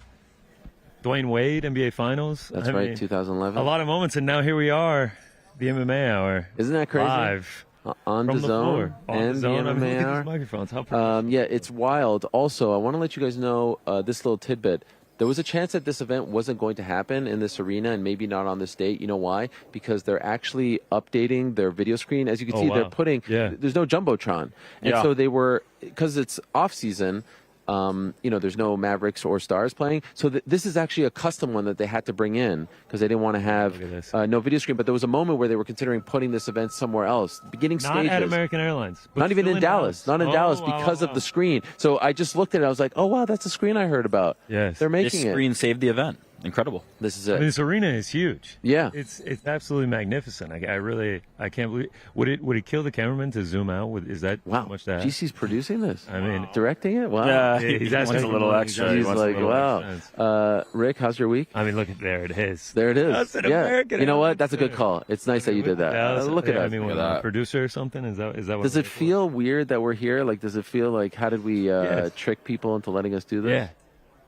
Dwayne Wade NBA Finals. That's I right, mean, 2011. a lot of moments, and now here we are, the MMA Hour. Isn't that crazy? Live On from the the floor, zone on and the zone. the I mean, look MMA at hour. these microphones. How pretty. Yeah, it's wild. Also, I want to let you guys know this little tidbit. There was a chance that this event wasn't going to happen in this arena and maybe not on this date. You know why? Because they're actually updating their video screen. As you can see, they're putting, there's no Jumbotron. And so they were, because it's off season, there's no Mavericks or Stars playing. So this is actually a custom one that they had to bring in because they didn't want to have no video screen. But there was a moment where they were considering putting this event somewhere else. Beginning Not stages. at American Airlines. Not even in Dallas. Not in Dallas because of the screen. So I just looked at it. I was like, oh, wow, that's a screen I heard about. Yes. They're making This it. screen saved the event. Incredible. This is it. I mean, this arena is huge. Yeah. It's absolutely magnificent. I can't believe. Would it kill the cameraman to zoom out? Is that too much to ask? GC's producing this. I mean, directing it. Wow. Yeah, he's he wants asking a little for- extra. He's He wants a like, little wow. Rick, how's your week? I mean, look at there it is. There it is. That's an yeah. American You know what? Airlines That's a good Center. call. It's nice that you did that. Look at that. that. I mean, what, a producer or something? Is that what? Does it feel weird that we're here? Like, does it feel like how did we trick people into letting us do this? Yeah.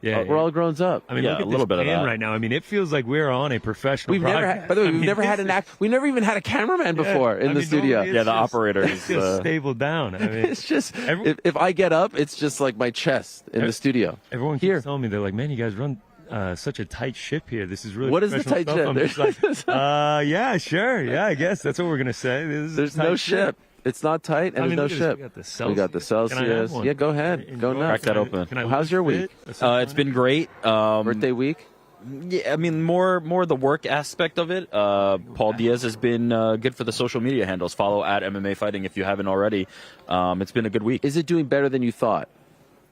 Yeah, We're all grown up. I mean, look at this band right now. I mean, it feels like we're on a professional. We've never, broadcast. by the way, I we've mean, never had this an act. We never even had a cameraman before in the studio. normally it's the just- operator It's is, just stable down. I mean, It's just if I get up, it's just like my chest in the studio. Everyone keeps telling me, they're like, man, you guys run such a tight ship here. This is really What is the professional tight stuff." ship? I'm just like, yeah, sure, yeah, I guess that's what we're gonna say. This is There's a tight no ship. It's not tight, and I mean, there's look no at this. ship. We got the Celsius. We got the Can I have Celsius. one? Yeah, go ahead. Go Enjoy. nuts. Crack that open. Can I How's your week? It's been great. Birthday week? Yeah, I mean, more the work aspect of it. Paul Diaz has been good for the social media handles. Follow at MMA Fighting if you haven't already. It's been a good week. Is it doing better than you thought?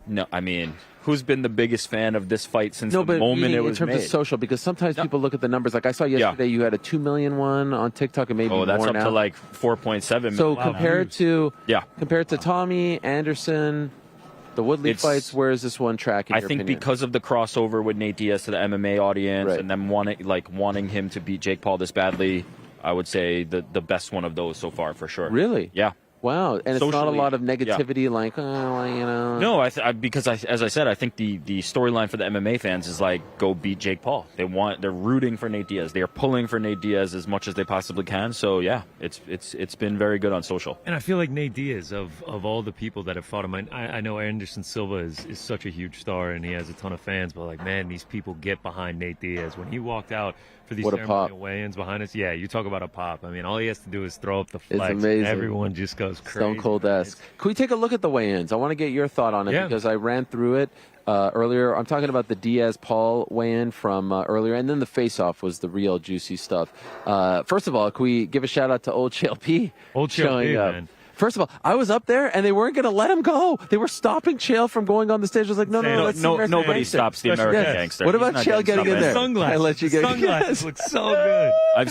No, I mean, who's been the biggest fan of this fight since No, the but moment meaning it in was terms made? of social, because sometimes people look at the numbers. Like I saw yesterday, you had a 2 million one on TikTok, and maybe Oh, that's more up now. to like 4.7. So Wow. compared to Tommy Anderson, the Woodley fights, where is this one tracking? I your think opinion? because of the crossover with Nate Diaz to the MMA audience, Right. and them wanting him to beat Jake Paul this badly, I would say the best one of those so far for sure. Really? Yeah. Wow, and it's not a Socially, lot of yeah. negativity, like, No, as I said, I think the storyline for the MMA fans is like, go beat Jake Paul. They're rooting for Nate Diaz. They are pulling for Nate Diaz as much as they possibly can. So yeah, it's been very good on social. And I feel like Nate Diaz, of all the people that have fought him, I know Anderson Silva is such a huge star and he has a ton of fans, but like, man, these people get behind Nate Diaz. When he walked out for these What a ceremonial weigh-ins behind us, yeah, you talk about a pop. I mean, all he has to do is throw up the It's flex. amazing. And everyone just goes crazy. Stone Cold-esque. Can we take a look at the weigh-ins? I want to get your thought on it because I ran through it earlier. I'm talking about the Diaz-Paul weigh-in from earlier, and then the face-off was the real juicy stuff. First of all, can we give a shout-out to Old Chael P? Old Chael showing P, up. man. First of all, I was up there, and they weren't going to let him go. They were stopping Chael from going on the stage. I was like, no, let's see American nobody Gangster. stops the American Yes. Gangster. What He's about not Chael getting in there? Sunglasses. I let you get Sunglasses look so good. I've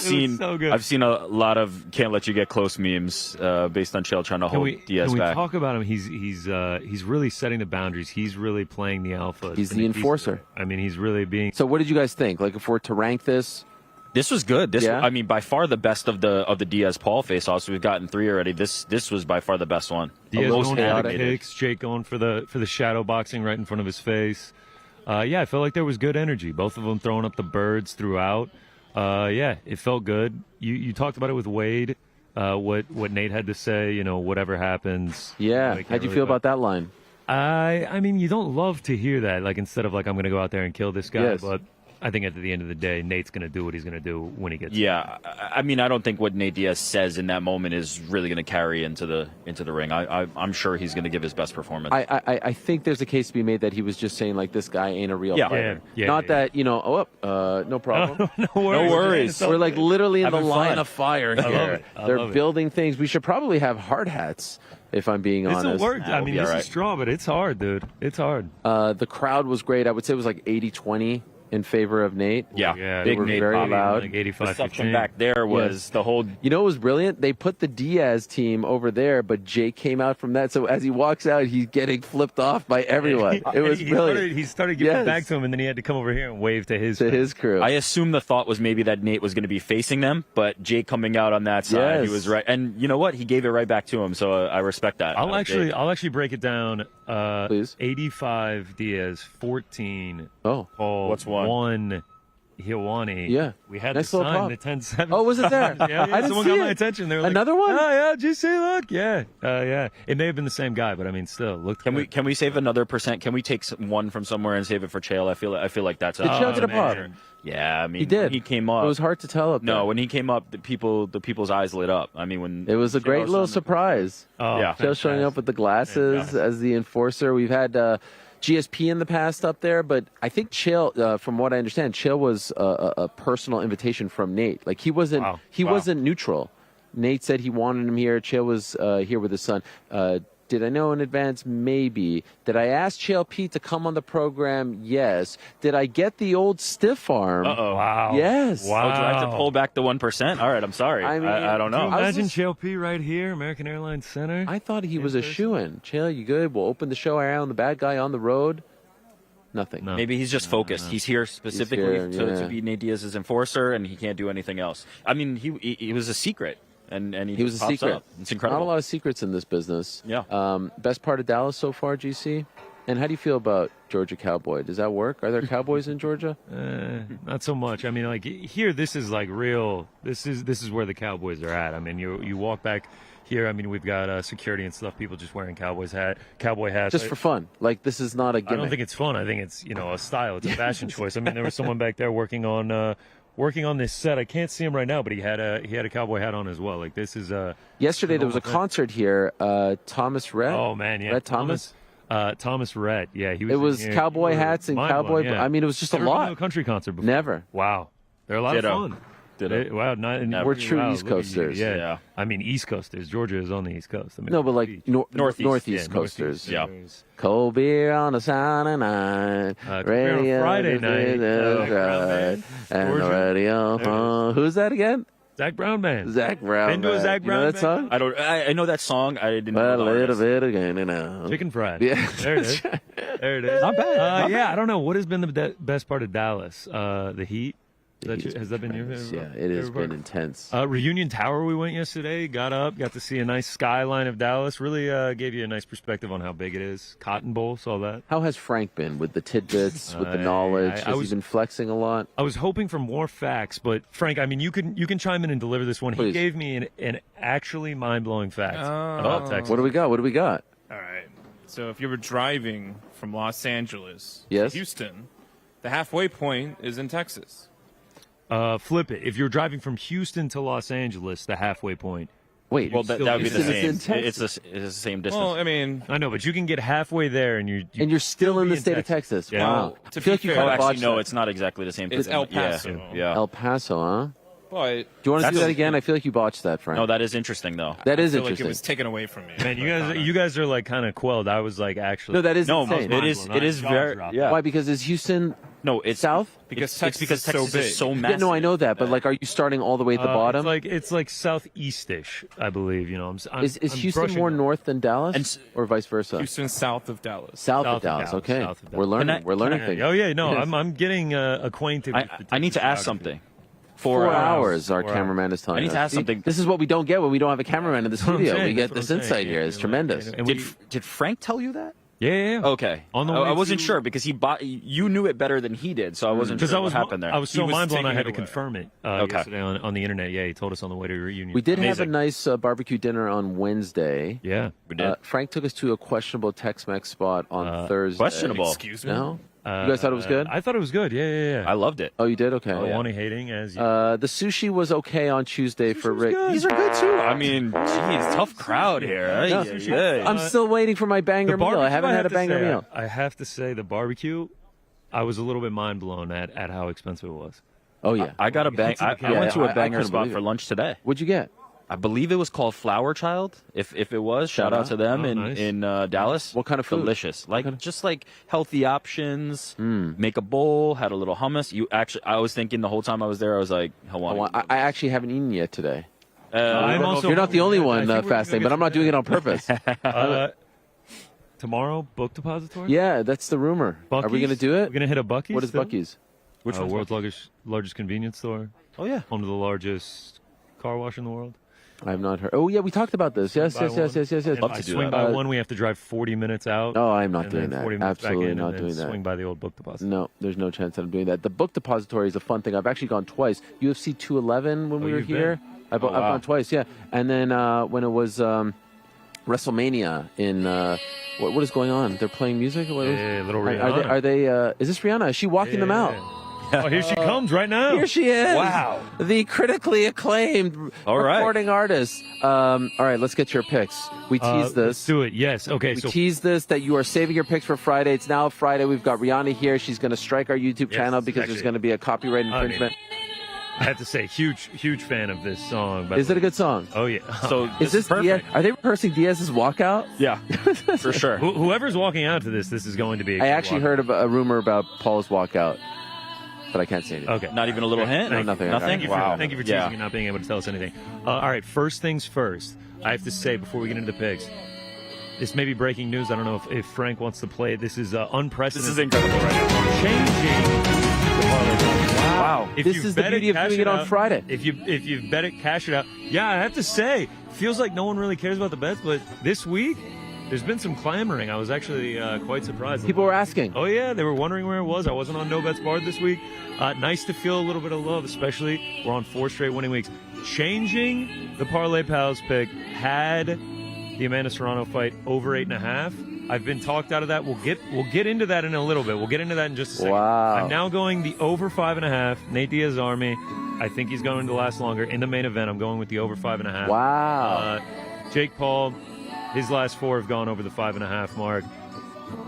seen a lot of "Can't Let You Get Close" memes based on Chael trying to hold Diaz Can we back. talk about him? He's really setting the boundaries. He's really playing the alpha. He's the enforcer. I mean, he's really being. So what did you guys think? Like, if we're to rank this? This was good. I mean, by far the best of the Diaz Paul face-offs. We've gotten 3 already. This was by far the best one. Diaz Most going for the animated. kicks, Jake going for the shadow boxing right in front of his face. Yeah, I felt like there was good energy. Both of them throwing up the birds throughout. Yeah, it felt good. You talked about it with Wade. What Nate had to say. Whatever happens. Yeah. How'd you feel about that line? I mean, you don't love to hear that. Like, instead of like, I'm going to go out there and kill this guy, Yes. but I think at the end of the day, Nate's going to do what he's going to do when he gets. Yeah, I mean, I don't think what Nate Diaz says in that moment is really going to carry into the ring. I'm sure he's going to give his best performance. I think there's a case to be made that he was just saying, like, this guy ain't a real fighter. Yeah, Not that, no problem. No worries. We're like literally in the Having line fun. of fire I here. love it. I They're love it. building things. We should probably have hard hats, if I'm being This'll honest. work. I mean, be this all right. is straw, but it's hard, dude. It's hard. The crowd was great. I would say it was like 80-20 in favor of Nate. Yeah, They big were Nate very Bobby. loud. Like 85-15. Reception back there was the whole. You know what was brilliant? They put the Diaz team over there, but Jake came out from that. So as he walks out, he's getting flipped off by everyone. It was brilliant. He started giving it Yes. back to him, and then he had to come over here and wave to his crew. I assume the thought was maybe that Nate was going to be facing them, but Jake coming out on that side, Yes. he was right. And you know what? He gave it right back to him, so I respect that. I'll Jake. actually break it down. Please. 85 Diaz, 14 Oh, Paul, What's one? 1 Helwani. Yeah. We had Nice the little sign, pop. the 10-7. Oh, was it there? yeah, I didn't someone see got it. my attention. They were like, Another one? Oh, yeah, did you see? Look, yeah. Yeah. It may have been the same guy, but I mean, still, looked good. Can we save another %? Can we take one from somewhere and save it for Chael? I feel like that's. Did Chael get a pop? Yeah, I mean, He did. When he came up. It was hard to tell up there. No, when he came up, the people's eyes lit up. I mean, when It was a great Chael's little on the- surprise. Oh, Yeah. Chael showing up with the glasses Fantastic. as the enforcer. We've had GSP in the past up there, but I think Chael, from what I understand, Chael was a personal invitation from Nate. Like he wasn't wasn't neutral. Nate said he wanted him here. Chael was here with his son. Did I know in advance? Maybe. Did I ask Chael Pete to come on the program? Yes. Did I get the old stiff arm? Uh-oh. Wow. Yes. Wow. Oh, do I have to pull back the 1%? All right, I'm sorry. I mean, I don't know. Imagine Chael P right here, American Airlines Center. I thought he was a shoo-in. Chael, you good? We'll open the show around the bad guy on the road. Nothing. No. Maybe he's just focused. He's here specifically to be Nate Diaz's enforcer, and he can't do anything else. I mean, he was a secret. And he was a pops secret. up. It's incredible. Not a lot of secrets in this business. Yeah. Best part of Dallas so far, GC? And how do you feel about Georgia Cowboy? Does that work? Are there Cowboys in Georgia? Not so much. I mean, like here, this is like real. This is where the Cowboys are at. I mean, you walk back here. I mean, we've got security and stuff. People just wearing cowboy hats, just for fun. Like this is not a gimmick. I don't think it's fun. I think it's a style. It's a fashion choice. I mean, there was someone back there working on this set. I can't see him right now, but he had a cowboy hat on as well. Like this is yesterday there was a concert here. Thomas Rhett. Oh man, yeah, Rhett Thomas. Thomas Rhett. Yeah, he was. It was cowboy hats and cowboy. Yeah. I mean, it was just Never a been lot. to a country concert before. Never. Wow, they're a lot of fun. Wow, we're true East Coasters. Yeah. I mean, East Coasters. Georgia is on the East Coast. I mean, no, but like Northeast Coasters. Yeah. Cold beer on a Saturday night. Radio Friday night. And the radio. Who's that again? Zach Brown Band. Zach Brown. Been to a Zach Brown you know that song? I know that song. I didn't know the a little artist. bit again, you know. Chicken fried. Yeah. There it is. There it is. Not bad. Yeah, I don't know. What has been the best part of Dallas? The heat? Has that been your favorite? Yeah, it has been intense. Reunion Tower, we went yesterday, got to see a nice skyline of Dallas. Really gave you a nice perspective on how big it is. Cotton Bowl, saw that. How has Frank been with the tidbits, with the knowledge? Has he been flexing a lot? I was hoping for more facts, but Frank, I mean, you can chime in and deliver this one. Please. He gave me an actually mind-blowing fact about Texas. What do we got? What do we got? All right. So if you were driving from Los Angeles to Houston, the halfway point is in Texas. Flip it. If you're driving from Houston to Los Angeles, the halfway point. Wait, well, that would be the same. It's the same distance. Well, I mean, I know, but you can get halfway there, and you're still in the state of Texas. Yeah. Wow. To I feel like be you fair, kind of actually, botched no, that. it's not exactly the same. It's El Paso. Yeah. El Paso, huh? But Do you want to do that again? I feel like you botched that, Frank. No, that is interesting though. That is I feel interesting. like it was taken away from me. Man, you guys are like kind of quelled. I was like, actually, No, that is No, insane. it is very yeah. Why? Because is Houston No, it's south? Because it's because Texas so big. is so Yeah, massive. no, I know that, but like, are you starting all the way at the bottom? It's like southeastish, I believe. You know, I'm Is I'm Houston brushing more up. north than Dallas, And or vice versa? Houston south of Dallas. South of Dallas. Okay, south of Dallas. we're learning. We're learning things. Oh yeah, no, Yes. I'm getting acquainted. With the I need to ask geography. something. 4 hours. Our 4 cameraman is telling I need us. to ask See, something. This is what we don't get when we don't have a cameraman in the what I'm studio. saying. We get That's this what I'm saying. insight here. It's tremendous. And Did Frank tell you that? Yeah. Okay. On the I way wasn't to- sure because you knew it better than he did, so I wasn't Because sure I was what happened there. I was so was mind blown. I taking had it to away. confirm it Okay. yesterday on the internet. Yeah, he told us on the way to a reunion. We did have a Amazing. nice barbecue dinner on Wednesday. Yeah. We did. Frank took us to a questionable Tex-Mex spot on Thursday. questionable. Excuse me? No? You guys thought it was good? I thought it was good. Yeah. I loved it. Oh, you did? Okay. One hating as you. The sushi was okay on Tuesday for Rick. These are good too. I mean, geez, tough crowd here. No, I'm still waiting for my banger meal. I haven't had a banger meal. I have to say, the barbecue, I was a little bit mind blown at how expensive it was. Oh, yeah. I got a bang. I went to a banger spot for lunch today. What'd you get? I believe it was called Flower Child. If it was, shout out to them in Dallas. What kind of food? Delicious. Just like healthy options. Make a bowl. Had a little hummus. I was thinking the whole time I was there. I was like, Helwani. I actually haven't eaten yet today. also- You're not the only I one think we're fasting, gonna but I'm not doing it on purpose. Tomorrow, book depository? Yeah, that's the rumor. Are we going to do it? We're going to hit a Buc-ee's? What is still? Buc-ee's? Which one's world's largest convenience store. Oh, yeah. Home to the largest car wash in the world. I have not heard. Oh, yeah, we talked about this. Yes. And Love I swing by one, we have to drive 40 minutes out. No, I'm not and doing then that. 40 minutes back Absolutely in, not and then doing that. Swing by the old book depository. No, there's no chance that I'm doing that. The book depository is a fun thing. I've actually gone twice. UFC 211 when we were you've here. been? I've gone twice, yeah. And then when it was WrestleMania in what is going on? They're playing music. Yeah, little Rihanna. Are they? Is this Rihanna? Is she walking them out? Oh, here she comes right now. Here she is. Wow. The critically acclaimed All right. recording artist. All right, let's get your picks. We teased this. Let's do it. Yes. Okay. We teased this that you are saving your picks for Friday. It's now Friday. We've got Rihanna here. She's going to strike our YouTube channel because there's going to be a copyright infringement. I have to say, huge fan of this song. Is it a good song? Oh, yeah. So is this Diaz? Are they rehearsing Diaz's walkout? Yeah, for sure. Whoever's walking out to this is going to be. I actually heard a rumor about Paul's walkout, but I can't say anything. Okay. Not even a little hint? No, nothing. Nothing? Thank you for teasing and not being able to tell us anything. All right, first things first. I have to say, before we get into the picks, this may be breaking news. I don't know if Frank wants to play it. This is unprecedented. This is incredible right now. Changing the parlay. Wow. This is the beauty of doing it on Friday. If you bet it, cash it out. Yeah, I have to say, feels like no one really cares about the bets, but this week, there's been some clamoring. I was actually quite surprised. People were asking. Oh, yeah, they were wondering where it was. I wasn't on No Bets Barred this week. Nice to feel a little bit of love, especially we're on 4 straight winning weeks. Changing the Parlay Pals pick had the Amanda Serrano fight over 8.5. I've been talked out of that. We'll get into that in a little bit. We'll get into that in just a second. Wow. I'm now going the over 5.5. Nate Diaz Army. I think he's going to last longer. In the main event, I'm going with the over 5.5. Wow. Jake Paul, his last 4 have gone over the 5.5 mark.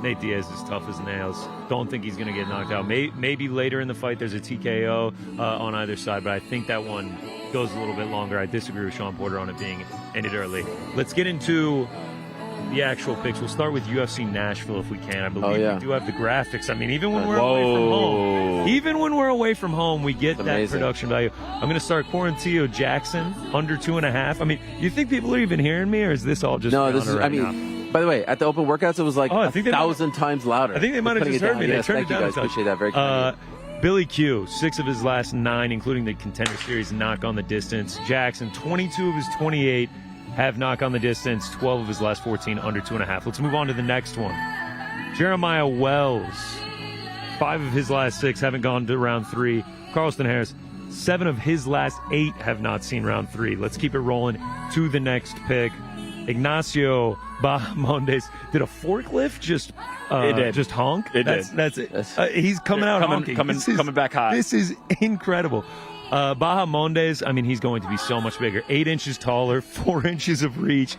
Nate Diaz is tough as nails. Don't think he's going to get knocked out. Maybe later in the fight there's a TKO on either side, but I think that one goes a little bit longer. I disagree with Sean Porter on it being ended early. Let's get into the actual picks. We'll start with UFC Nashville if we can. I believe we do have the graphics. I mean, even when we're away from home, we get that production value. I'm going to start Quarantillo Jackson under 2.5. I mean, you think people are even hearing me, or is this all just this is? Right now? By the way, at the open workouts, it was like 1,000 times louder. I think they might have just heard me. Yes, thank you guys. Appreciate that. Very kind. Billy Q, 6 of his last 9, including the Contender Series knock on the distance. Jackson, 22 of his 28 have knock on the distance. 12 of his last 14 under 2.5. Let's move on to the next one. Jeremiah Wells, 5 of his last 6 haven't gone to round 3. Carlston Harris, 7 of his last 8 have not seen round 3. Let's keep it rolling to the next pick. Ignacio Bahamondes. Did a forklift just honk? It did. That's it. He's coming out honking. Coming back hot. This is incredible. Bahamondes, I mean, he's going to be so much bigger. 8 inches taller, 4 inches of reach.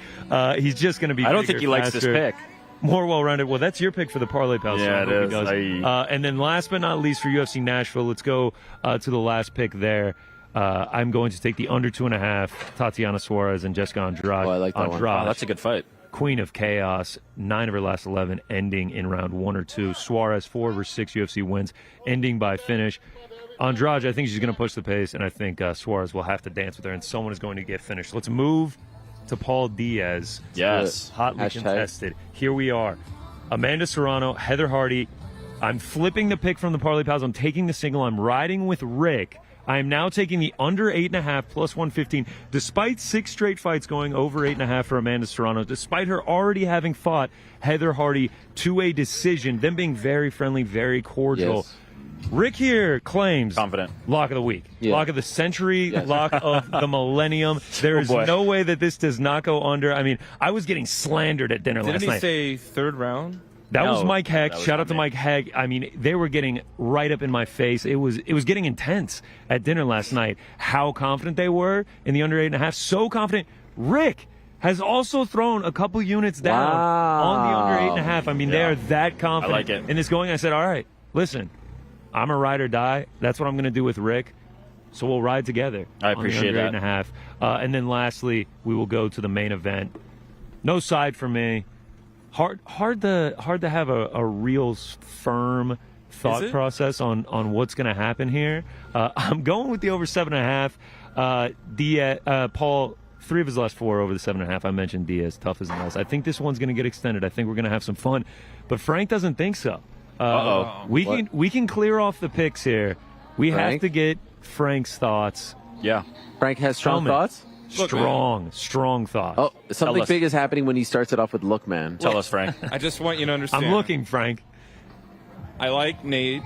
He's just going to be I don't bigger, think he likes faster, this pick. More well-rounded. Well, that's your pick for the Parlay Pals. Yeah, so it is. And then last but not least for UFC Nashville, let's go to the last pick there. I'm going to take the under 2.5, Tatiana Suarez and Jessica Andrade. Oh, I like that one. Oh, that's a good fight. Queen of Chaos, 9 of her last 11, ending in round 1 or 2. Suarez, 4 of her 6 UFC wins, ending by finish. Andrade, I think she's going to push the pace, and I think Suarez will have to dance with her, and someone is going to get finished. Let's move to Paul Diaz. Yes. Hotly contested. Here we are. Amanda Serrano, Heather Hardy. I'm flipping the pick from the Parlay Pals. I'm taking the single. I'm riding with Rick. I am now taking the under 8.5 plus 115. Despite 6 straight fights going over 8.5 for Amanda Serrano, despite her already having fought Heather Hardy to a decision, them being very friendly, very cordial. Yes. Rick here claims confident lock of the week, Yeah. lock of the century, lock of the millennium. There is no way that this does not go under. I mean, I was getting slandered at dinner last night. Didn't he say third round? That was Mike Heck. Shout out to Mike Heck. I mean, they were getting right up in my face. It was getting intense at dinner last night. How confident they were in the under 8.5. So confident. Rick has also thrown a couple units down on the under 8.5. I mean, they are that confident. I like it. In this going, I said, all right, listen, I'm a ride or die. That's what I'm going to do with Rick. So we'll ride together. I appreciate that. On the under 8.5. And then lastly, we will go to the main event. No side for me. Hard to have a real firm thought process on what's going to happen here. I'm going with the over 7.5. Paul, 3 of his last 4 over the 7.5. I mentioned Diaz, tough as nails. I think this one's going to get extended. I think we're going to have some fun, but Frank doesn't think so. We can clear off the picks here. We have to get Frank's thoughts. Yeah, Frank has strong thoughts. Strong thoughts. Oh, something big is happening when he starts it off with "Look, man." Tell us, Frank. I just want you to understand. I'm looking, Frank. I like Nate.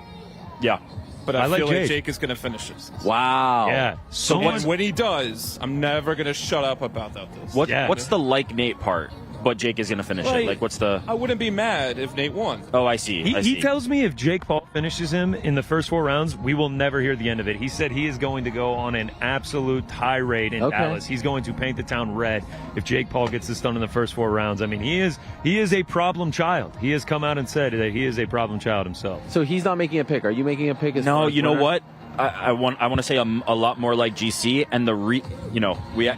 Yeah. But I feel like Jake is going to finish this. Wow. Yeah. So when he does, I'm never going to shut up about this. What's the like Nate part? but Jake is going to finish Well, it. Like, what's the? I wouldn't be mad if Nate won. Oh, I see. He tells me if Jake Paul finishes him in the first 4 rounds, we will never hear the end of it. He said he is going to go on an absolute tirade in Dallas. He's going to paint the town red if Jake Paul gets this done in the first 4 rounds. I mean, he is a problem child. He has come out and said that he is a problem child himself. So he's not making a pick. Are you making a pick? No, you know what? I want to say I'm a lot more like GC, and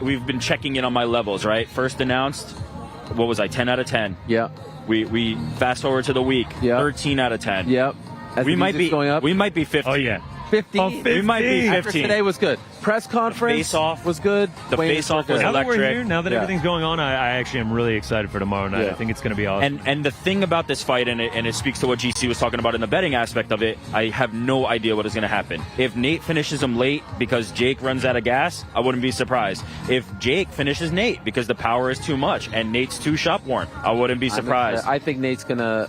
we've been checking in on my levels, right? First announced, what was I, 10 out of 10? Yeah. We fast forward to the week, 13 out of 10. Yep. As we the might be going up. We might be 50. Oh yeah. 50. Oh, 50. We might be 15. After today was good. Press conference face-off was good. The face-off was now electric. That we're here, now that everything's going on, I actually am really excited for tomorrow night. Yeah. I think it's going to be awesome. And the thing about this fight, and it speaks to what GC was talking about in the betting aspect of it, I have no idea what is going to happen. If Nate finishes him late because Jake runs out of gas, I wouldn't be surprised. If Jake finishes Nate because the power is too much and Nate's too shop-worn, I wouldn't be surprised. I think Nate's going to...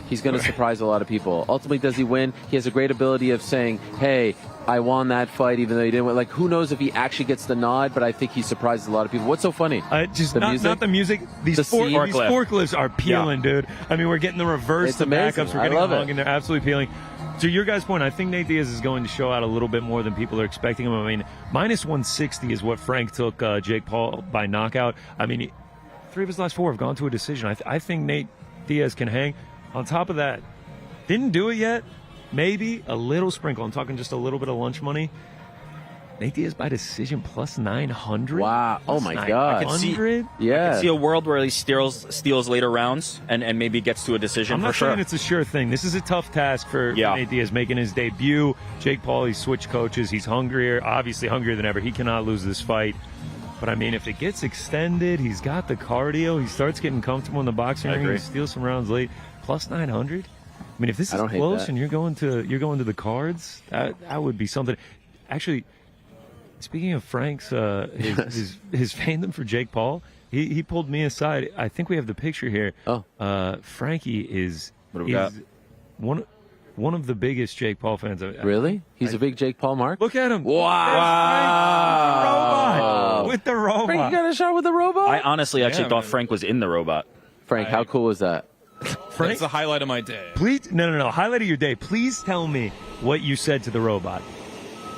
He's going to surprise a lot of people. Ultimately, does he win? He has a great ability of saying, hey, I won that fight even though he didn't win. Like, who knows if he actually gets the nod, but I think he surprises a lot of people. What's so funny? Just the not music? the music. These The forklifts are peeling, dude. I mean, we're getting the reverse, It's the amazing. backups. We're I getting love along, it. and they're absolutely peeling. To your guys' point, I think Nate Diaz is going to show out a little bit more than people are expecting him. I mean, minus 160 is what Frank took Jake Paul by knockout. I mean, 3 of his last 4 have gone to a decision. I think Nate Diaz can hang. On top of that, didn't do it yet. Maybe a little sprinkle. I'm talking just a little bit of lunch money. Nate Diaz by decision plus 900. Wow. Oh, my God. I can see a world where he steals later rounds and maybe gets to a decision. I'm not for sure. saying it's a sure thing. This is a tough task for Nate Diaz making his debut. Jake Paul, he switched coaches. He's hungrier, obviously hungrier than ever. He cannot lose this fight. But, I mean, if it gets extended, he's got the cardio. He starts getting comfortable in the boxing ring. He steals some rounds late. Plus 900. I mean, if this is close and you're going to the cards, that would be something. Actually, speaking of Frank's his fandom for Jake Paul, he pulled me aside. I think we have the picture here. Frankie is one of the biggest Jake Paul fans. Really? He's a big Jake Paul mark? Look at him. Wow. With the robot. Frank, you got a shot with the robot? I honestly actually thought Frank was in the robot. Frank, how cool was that? Frank? That's the highlight of my day. Please, no. Highlight of your day. Please tell me what you said to the robot.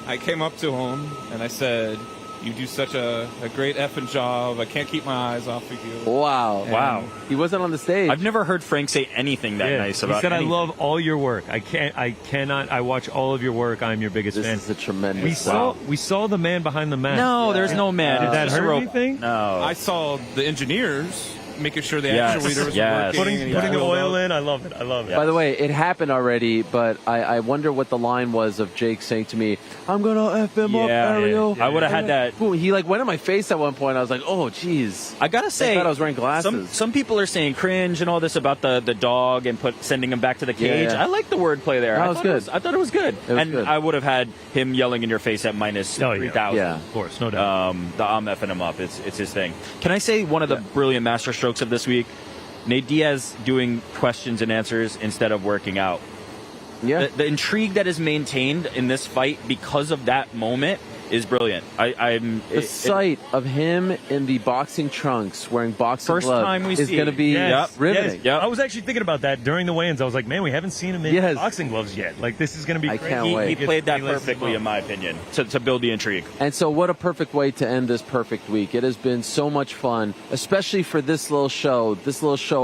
I came up to him and I said, you do such a great effing job. I can't keep my eyes off of you. Wow. And Wow. He wasn't on the stage. I've never heard Frank say anything that nice about He said, anything. I love all your work. I watch all of your work. I'm your biggest fan. This is a tremendous We saw the man behind the mask. No, there's no man. Did that It's just a hurt robot. anything? No. I saw the engineers making sure the Yes, actuator was yes. working. Putting the oil in. I love it. By the way, it happened already, but I wonder what the line was of Jake saying to me, I'm going to F him up, Ariel. I would have had that. Ooh, he went in my face at one point. I was like, oh, jeez. I gotta say, I thought I was wearing glasses. Some people are saying cringe and all this about the dog and sending him back to the cage. Yeah. I like the wordplay there. That was good. I thought it was good. It was and good. I would have had him yelling in your face at minus 3,000. Yeah. Of course, no doubt. I'm effing him up. It's his thing. Can I say one of the brilliant master strokes of this week? Nate Diaz doing questions and answers instead of working out. Yeah. The intrigue that is maintained in this fight because of that moment is brilliant. The sight of him in the boxing trunks wearing boxing First gloves time we is see going to it. be Yes, riveting. yes. I was actually thinking about that during the weigh-ins. I was like, man, we haven't seen him in boxing gloves yet. Like, this is going to be crazy. can't wait. He played that perfectly, in my opinion, to build the intrigue. And so what a perfect way to end this perfect week. It has been so much fun, especially for this little show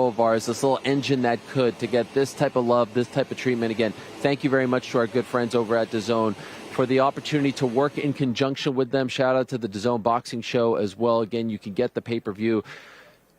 of ours, this little engine that could, to get this type of love, this type of treatment. Again, thank you very much to our good friends over at DAZN for the opportunity to work in conjunction with them. Shout out to the DAZN Boxing Show as well. Again, you can get the pay-per-view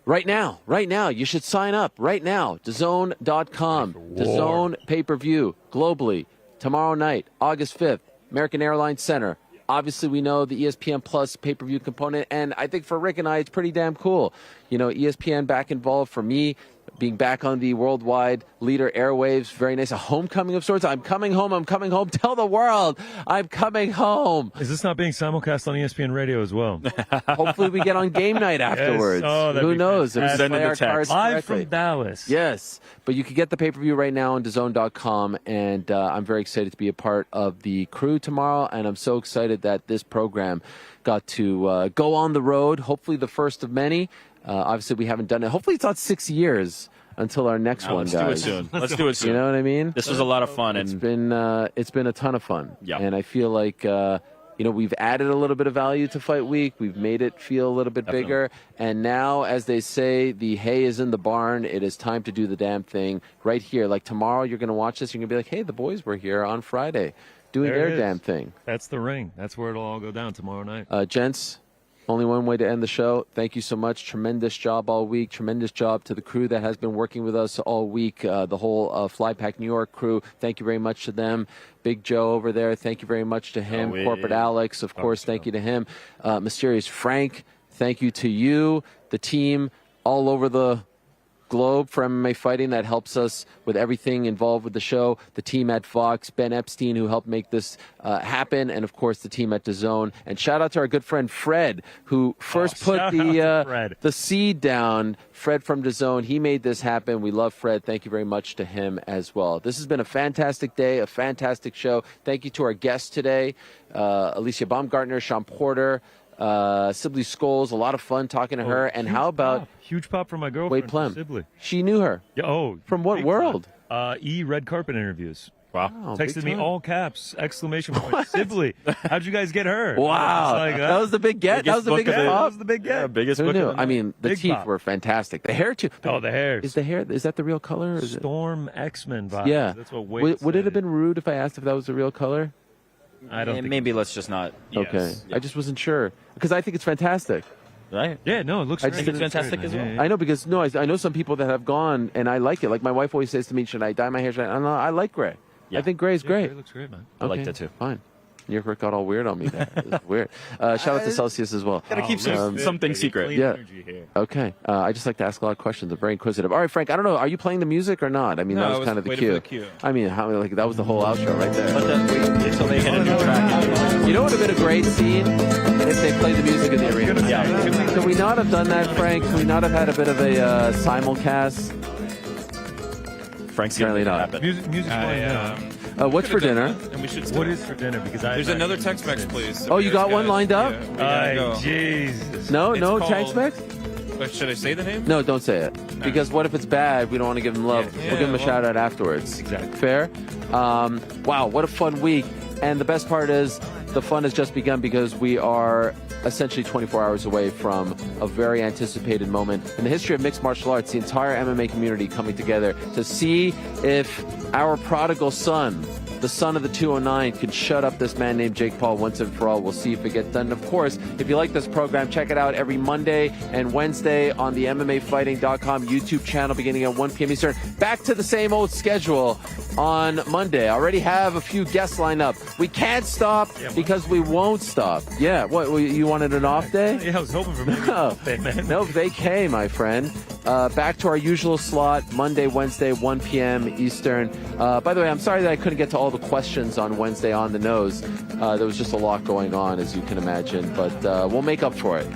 right now. You should sign up right now. DAZN.com. DAZN pay-per-view globally tomorrow night, August 5th, American Airlines Center. Obviously, we know the ESPN Plus pay-per-view component, and I think for Rick and I, it's pretty damn cool. You know, ESPN back involved. For me, being back on the worldwide leader airwaves, very nice. A homecoming of sorts. I'm coming home. Tell the world I'm coming home. Is this not being simulcast on ESPN Radio as well? Hopefully we get on game night afterwards. Yes. Oh, that'd Who be knows? If we fantastic. play our cards Live correctly. from Dallas. Yes, but you can get the pay-per-view right now on DAZN.com, and I'm very excited to be a part of the crew tomorrow, and I'm so excited that this program got to go on the road, hopefully the first of many, Obviously, we haven't done it. Hopefully, it's not 6 years until our next one, let's guys. do it soon. Let's do it soon. You know what I mean? This was a lot of fun, It's been a ton of fun. Yeah. And I feel like we've added a little bit of value to Fight Week. We've made it feel a little bit bigger. And now, as they say, the hay is in the barn. It is time to do the damn thing right here. Like tomorrow, you're going to watch this. You're going to be like, hey, the boys were here on Friday doing There it their is. damn thing. That's the ring. That's where it'll all go down tomorrow night. Gents, only one way to end the show. Thank you so much. Tremendous job all week. Tremendous job to the crew that has been working with us all week. The whole Flypack New York crew. Thank you very much to them. Big Joe over there. Thank you very much to him. Corporate Alex, of course. Thank you to him. Mysterious Frank. Thank you to you, the team all over the globe for MMA Fighting that helps us with everything involved with the show. The team at Fox, Ben Epstein, who helped make this happen, and of course the team at DAZN. And shout out to our good friend Fred, who first put the seed down. Fred from DAZN, he made this happen. We love Fred. Thank you very much to him as well. This has been a fantastic day, a fantastic show. Thank you to our guests today, Alycia Baumgardner, Shawn Porter, Sibley Scoles. A lot of fun talking to her. And how about huge pop from my girlfriend, Plem. Sibley. She knew her. Yeah, from what world? Red carpet interviews. Wow. Texted me all caps, exclamation point. Sibley, how'd you guys get her? Wow. That was the big get. That was the biggest pop. That was the big get. Yeah, biggest Who book knew? of the I mean, the Big teeth pop. were fantastic. The hair, too. Oh, the hair. Is that the real color? Or is Storm X-Men vibes. Yeah. That's what Wade Would it have been rude if I asked if that was the real color? I don't think maybe let's just not. Okay. I just wasn't sure. Because I think it's fantastic. Right? Yeah, no, it looks I great. think it's fantastic as well. Yeah. I know because, I know some people that have gone, and I like it. Like my wife always says to me, should I dye my hair? I like gray. Yeah. I think gray is great. It looks great, man. I like that too. Fine. New York got all weird on me there. It's weird. Shout out to Celsius as well. Gotta keep something secret. Yeah. Okay. I just like to ask a lot of questions. I'm very inquisitive. All right, Frank, I don't know. Are you playing the music or not? I mean, No, that I was was kind of the waiting for cue. the cue. I mean, that was the whole outro right there. But then wait until they hit a new track. You know what would have been a great scene? If they played the music in the arena. Yeah. Could we not have done that, Frank? Could we not have had a bit of a simulcast? Frank's Apparently gonna not. happen. Music's playing now. What's for dinner? And we should. What is for dinner? Because There's another Tex-Mex, please. Oh, you got one lined up? Yeah, we gotta go. Jesus. No, It's no called- Tex-Mex? Should I say the name? No, don't say it. Because what if it's bad? We don't want to give them love. Yeah, We'll give them a well- shout out afterwards. Exactly. Fair? Wow, what a fun week. And the best part is the fun has just begun because we are essentially 24 hours away from a very anticipated moment in the history of mixed martial arts, the entire MMA community coming together to see if our prodigal son, the son of the 209, can shut up this man named Jake Paul once and for all. We'll see if it gets done. And of course, if you like this program, check it out every Monday and Wednesday on the MMAfighting.com YouTube channel beginning at 1 p.m. Eastern. Back to the same old schedule on Monday. I already have a few guests lined up. We can't stop because we won't stop. Yeah, what, you wanted an off day? Yeah, I was hoping for maybe No, man. no vacay, my friend. Back to our usual slot, Monday, Wednesday, 1 p.m. Eastern. By the way, I'm sorry that I couldn't get to all the questions on Wednesday on the nose. There was just a lot going on, as you can imagine. But we'll make up for it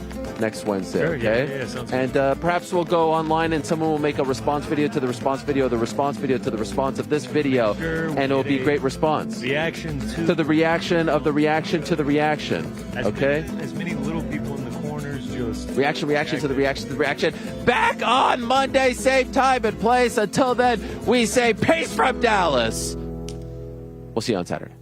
next Wednesday, Sure, okay? yeah, sounds and perhaps we'll go online and someone will make a response video to the response video, the response video to the response of this video, Sure, and it'll be great response. Reaction To the reaction of the reaction to the reaction, okay? As many little people in the corners just Reaction to the reaction to the reaction. Back on Monday, same time and place. Until then, we say peace from Dallas. We'll see you on Saturday.